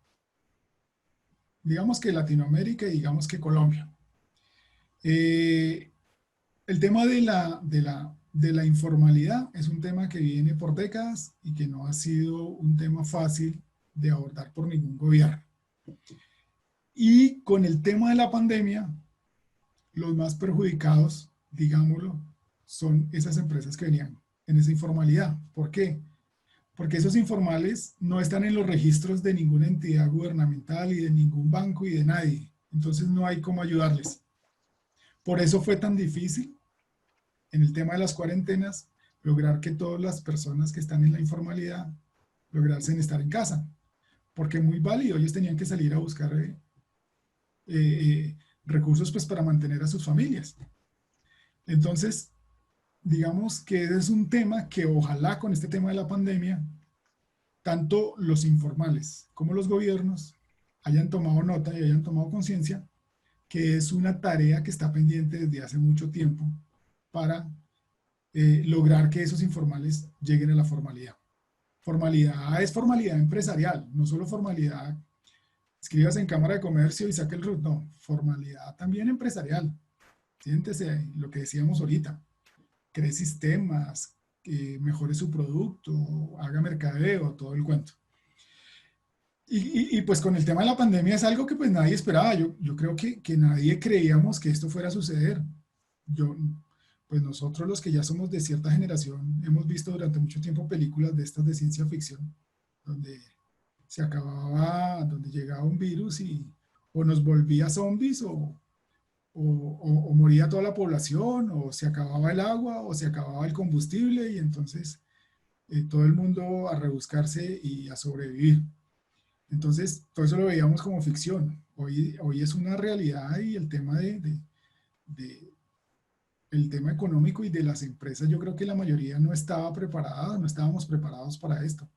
[SPEAKER 4] digamos que Latinoamérica y digamos que Colombia. Eh, el tema de la informalidad es un tema que viene por décadas y que no ha sido un tema fácil de abordar por ningún gobierno. Y con el tema de la pandemia, los más perjudicados, digámoslo, son esas empresas que venían en esa informalidad. ¿Por qué? Porque esos informales no están en los registros de ninguna entidad gubernamental y de ningún banco y de nadie. Entonces no hay cómo ayudarles. Por eso fue tan difícil en el tema de las cuarentenas lograr que todas las personas que están en la informalidad lograsen estar en casa. Porque muy válido, ellos tenían que salir a buscar recursos pues para mantener a sus familias. Entonces, digamos que es un tema que ojalá con este tema de la pandemia, tanto los informales como los gobiernos hayan tomado nota y hayan tomado conciencia que es una tarea que está pendiente desde hace mucho tiempo para lograr que esos informales lleguen a la formalidad. Formalidad es formalidad empresarial, no solo formalidad, escribas en Cámara de Comercio y saque el RUT, no, formalidad también empresarial. Siéntese lo que decíamos ahorita, cree sistemas, mejore su producto, haga mercadeo, todo el cuento. Y pues con el tema de la pandemia es algo que pues nadie esperaba. Yo creo que nadie creíamos que esto fuera a suceder. Pues nosotros los que ya somos de cierta generación hemos visto durante mucho tiempo películas de estas de ciencia ficción, donde se acababa, donde llegaba un virus y o nos volvía zombies o moría toda la población, o se acababa el agua, o se acababa el combustible, y entonces todo el mundo a rebuscarse y a sobrevivir. Entonces, todo eso lo veíamos como ficción. Hoy es una realidad y el tema el tema económico y de las empresas, yo creo que la mayoría no estaba preparada, no estábamos preparados para esto.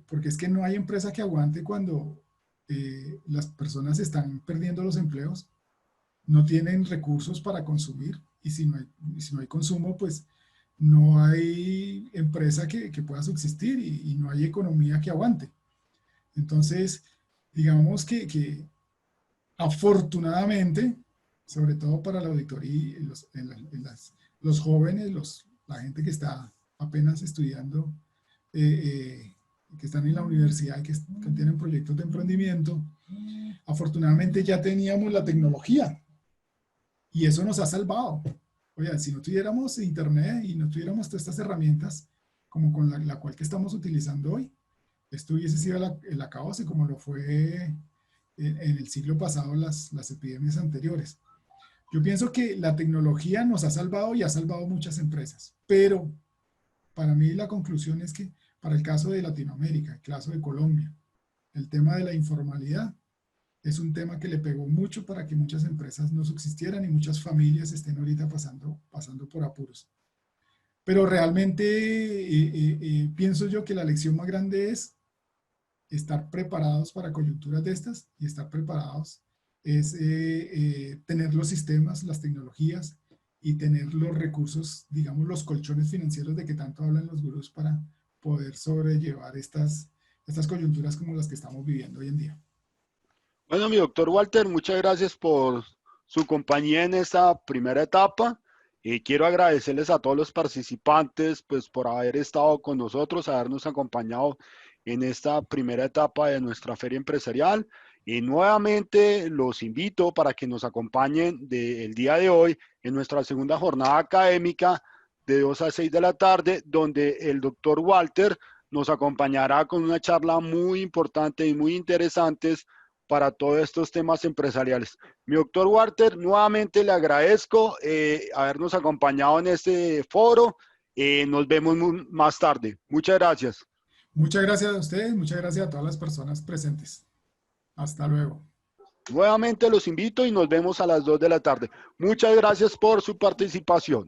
[SPEAKER 4] Porque es que no hay empresa que aguante cuando las personas están perdiendo los empleos, no tienen recursos para consumir, y si no hay consumo, pues no hay empresa que pueda subsistir y no hay economía que aguante. Entonces, digamos que afortunadamente, sobre todo para la auditoría, los jóvenes, la gente que está apenas estudiando, que están en la universidad y que tienen proyectos de emprendimiento, afortunadamente ya teníamos la tecnología y eso nos ha salvado. Oigan, si no tuviéramos internet y no tuviéramos todas estas herramientas como con la cual que estamos utilizando hoy, esto hubiese sido el acabose como lo fue en el siglo pasado las epidemias anteriores. Yo pienso que la tecnología nos ha salvado y ha salvado muchas empresas, pero para mí la conclusión es que para el caso de Latinoamérica, el caso de Colombia, el tema de la informalidad es un tema que le pegó mucho para que muchas empresas no subsistieran y muchas familias estén ahorita pasando por apuros. Pero realmente pienso yo que la lección más grande es estar preparados para coyunturas de estas, y estar preparados es tener los sistemas, las tecnologías y tener los recursos, digamos, los colchones financieros de que tanto hablan los gurús para poder sobrellevar estas coyunturas como las que estamos viviendo hoy en día.
[SPEAKER 3] Bueno, mi doctor Walter, muchas gracias por su compañía en esta primera etapa. Quiero agradecerles a todos los participantes pues, por haber estado con nosotros, habernos acompañado en esta primera etapa de nuestra feria empresarial. Y nuevamente los invito para que nos acompañen el día de hoy en nuestra segunda jornada académica de 2 a 6 de la tarde, donde el doctor Walter nos acompañará con una charla muy importante y muy interesante para todos estos temas empresariales. Mi doctor Walter, nuevamente le agradezco habernos acompañado en este foro. Nos vemos más tarde. Muchas gracias.
[SPEAKER 4] Muchas gracias a ustedes, muchas gracias a todas las personas presentes. Hasta luego.
[SPEAKER 3] Nuevamente los invito y nos vemos a las 2 de la tarde. Muchas gracias por su participación.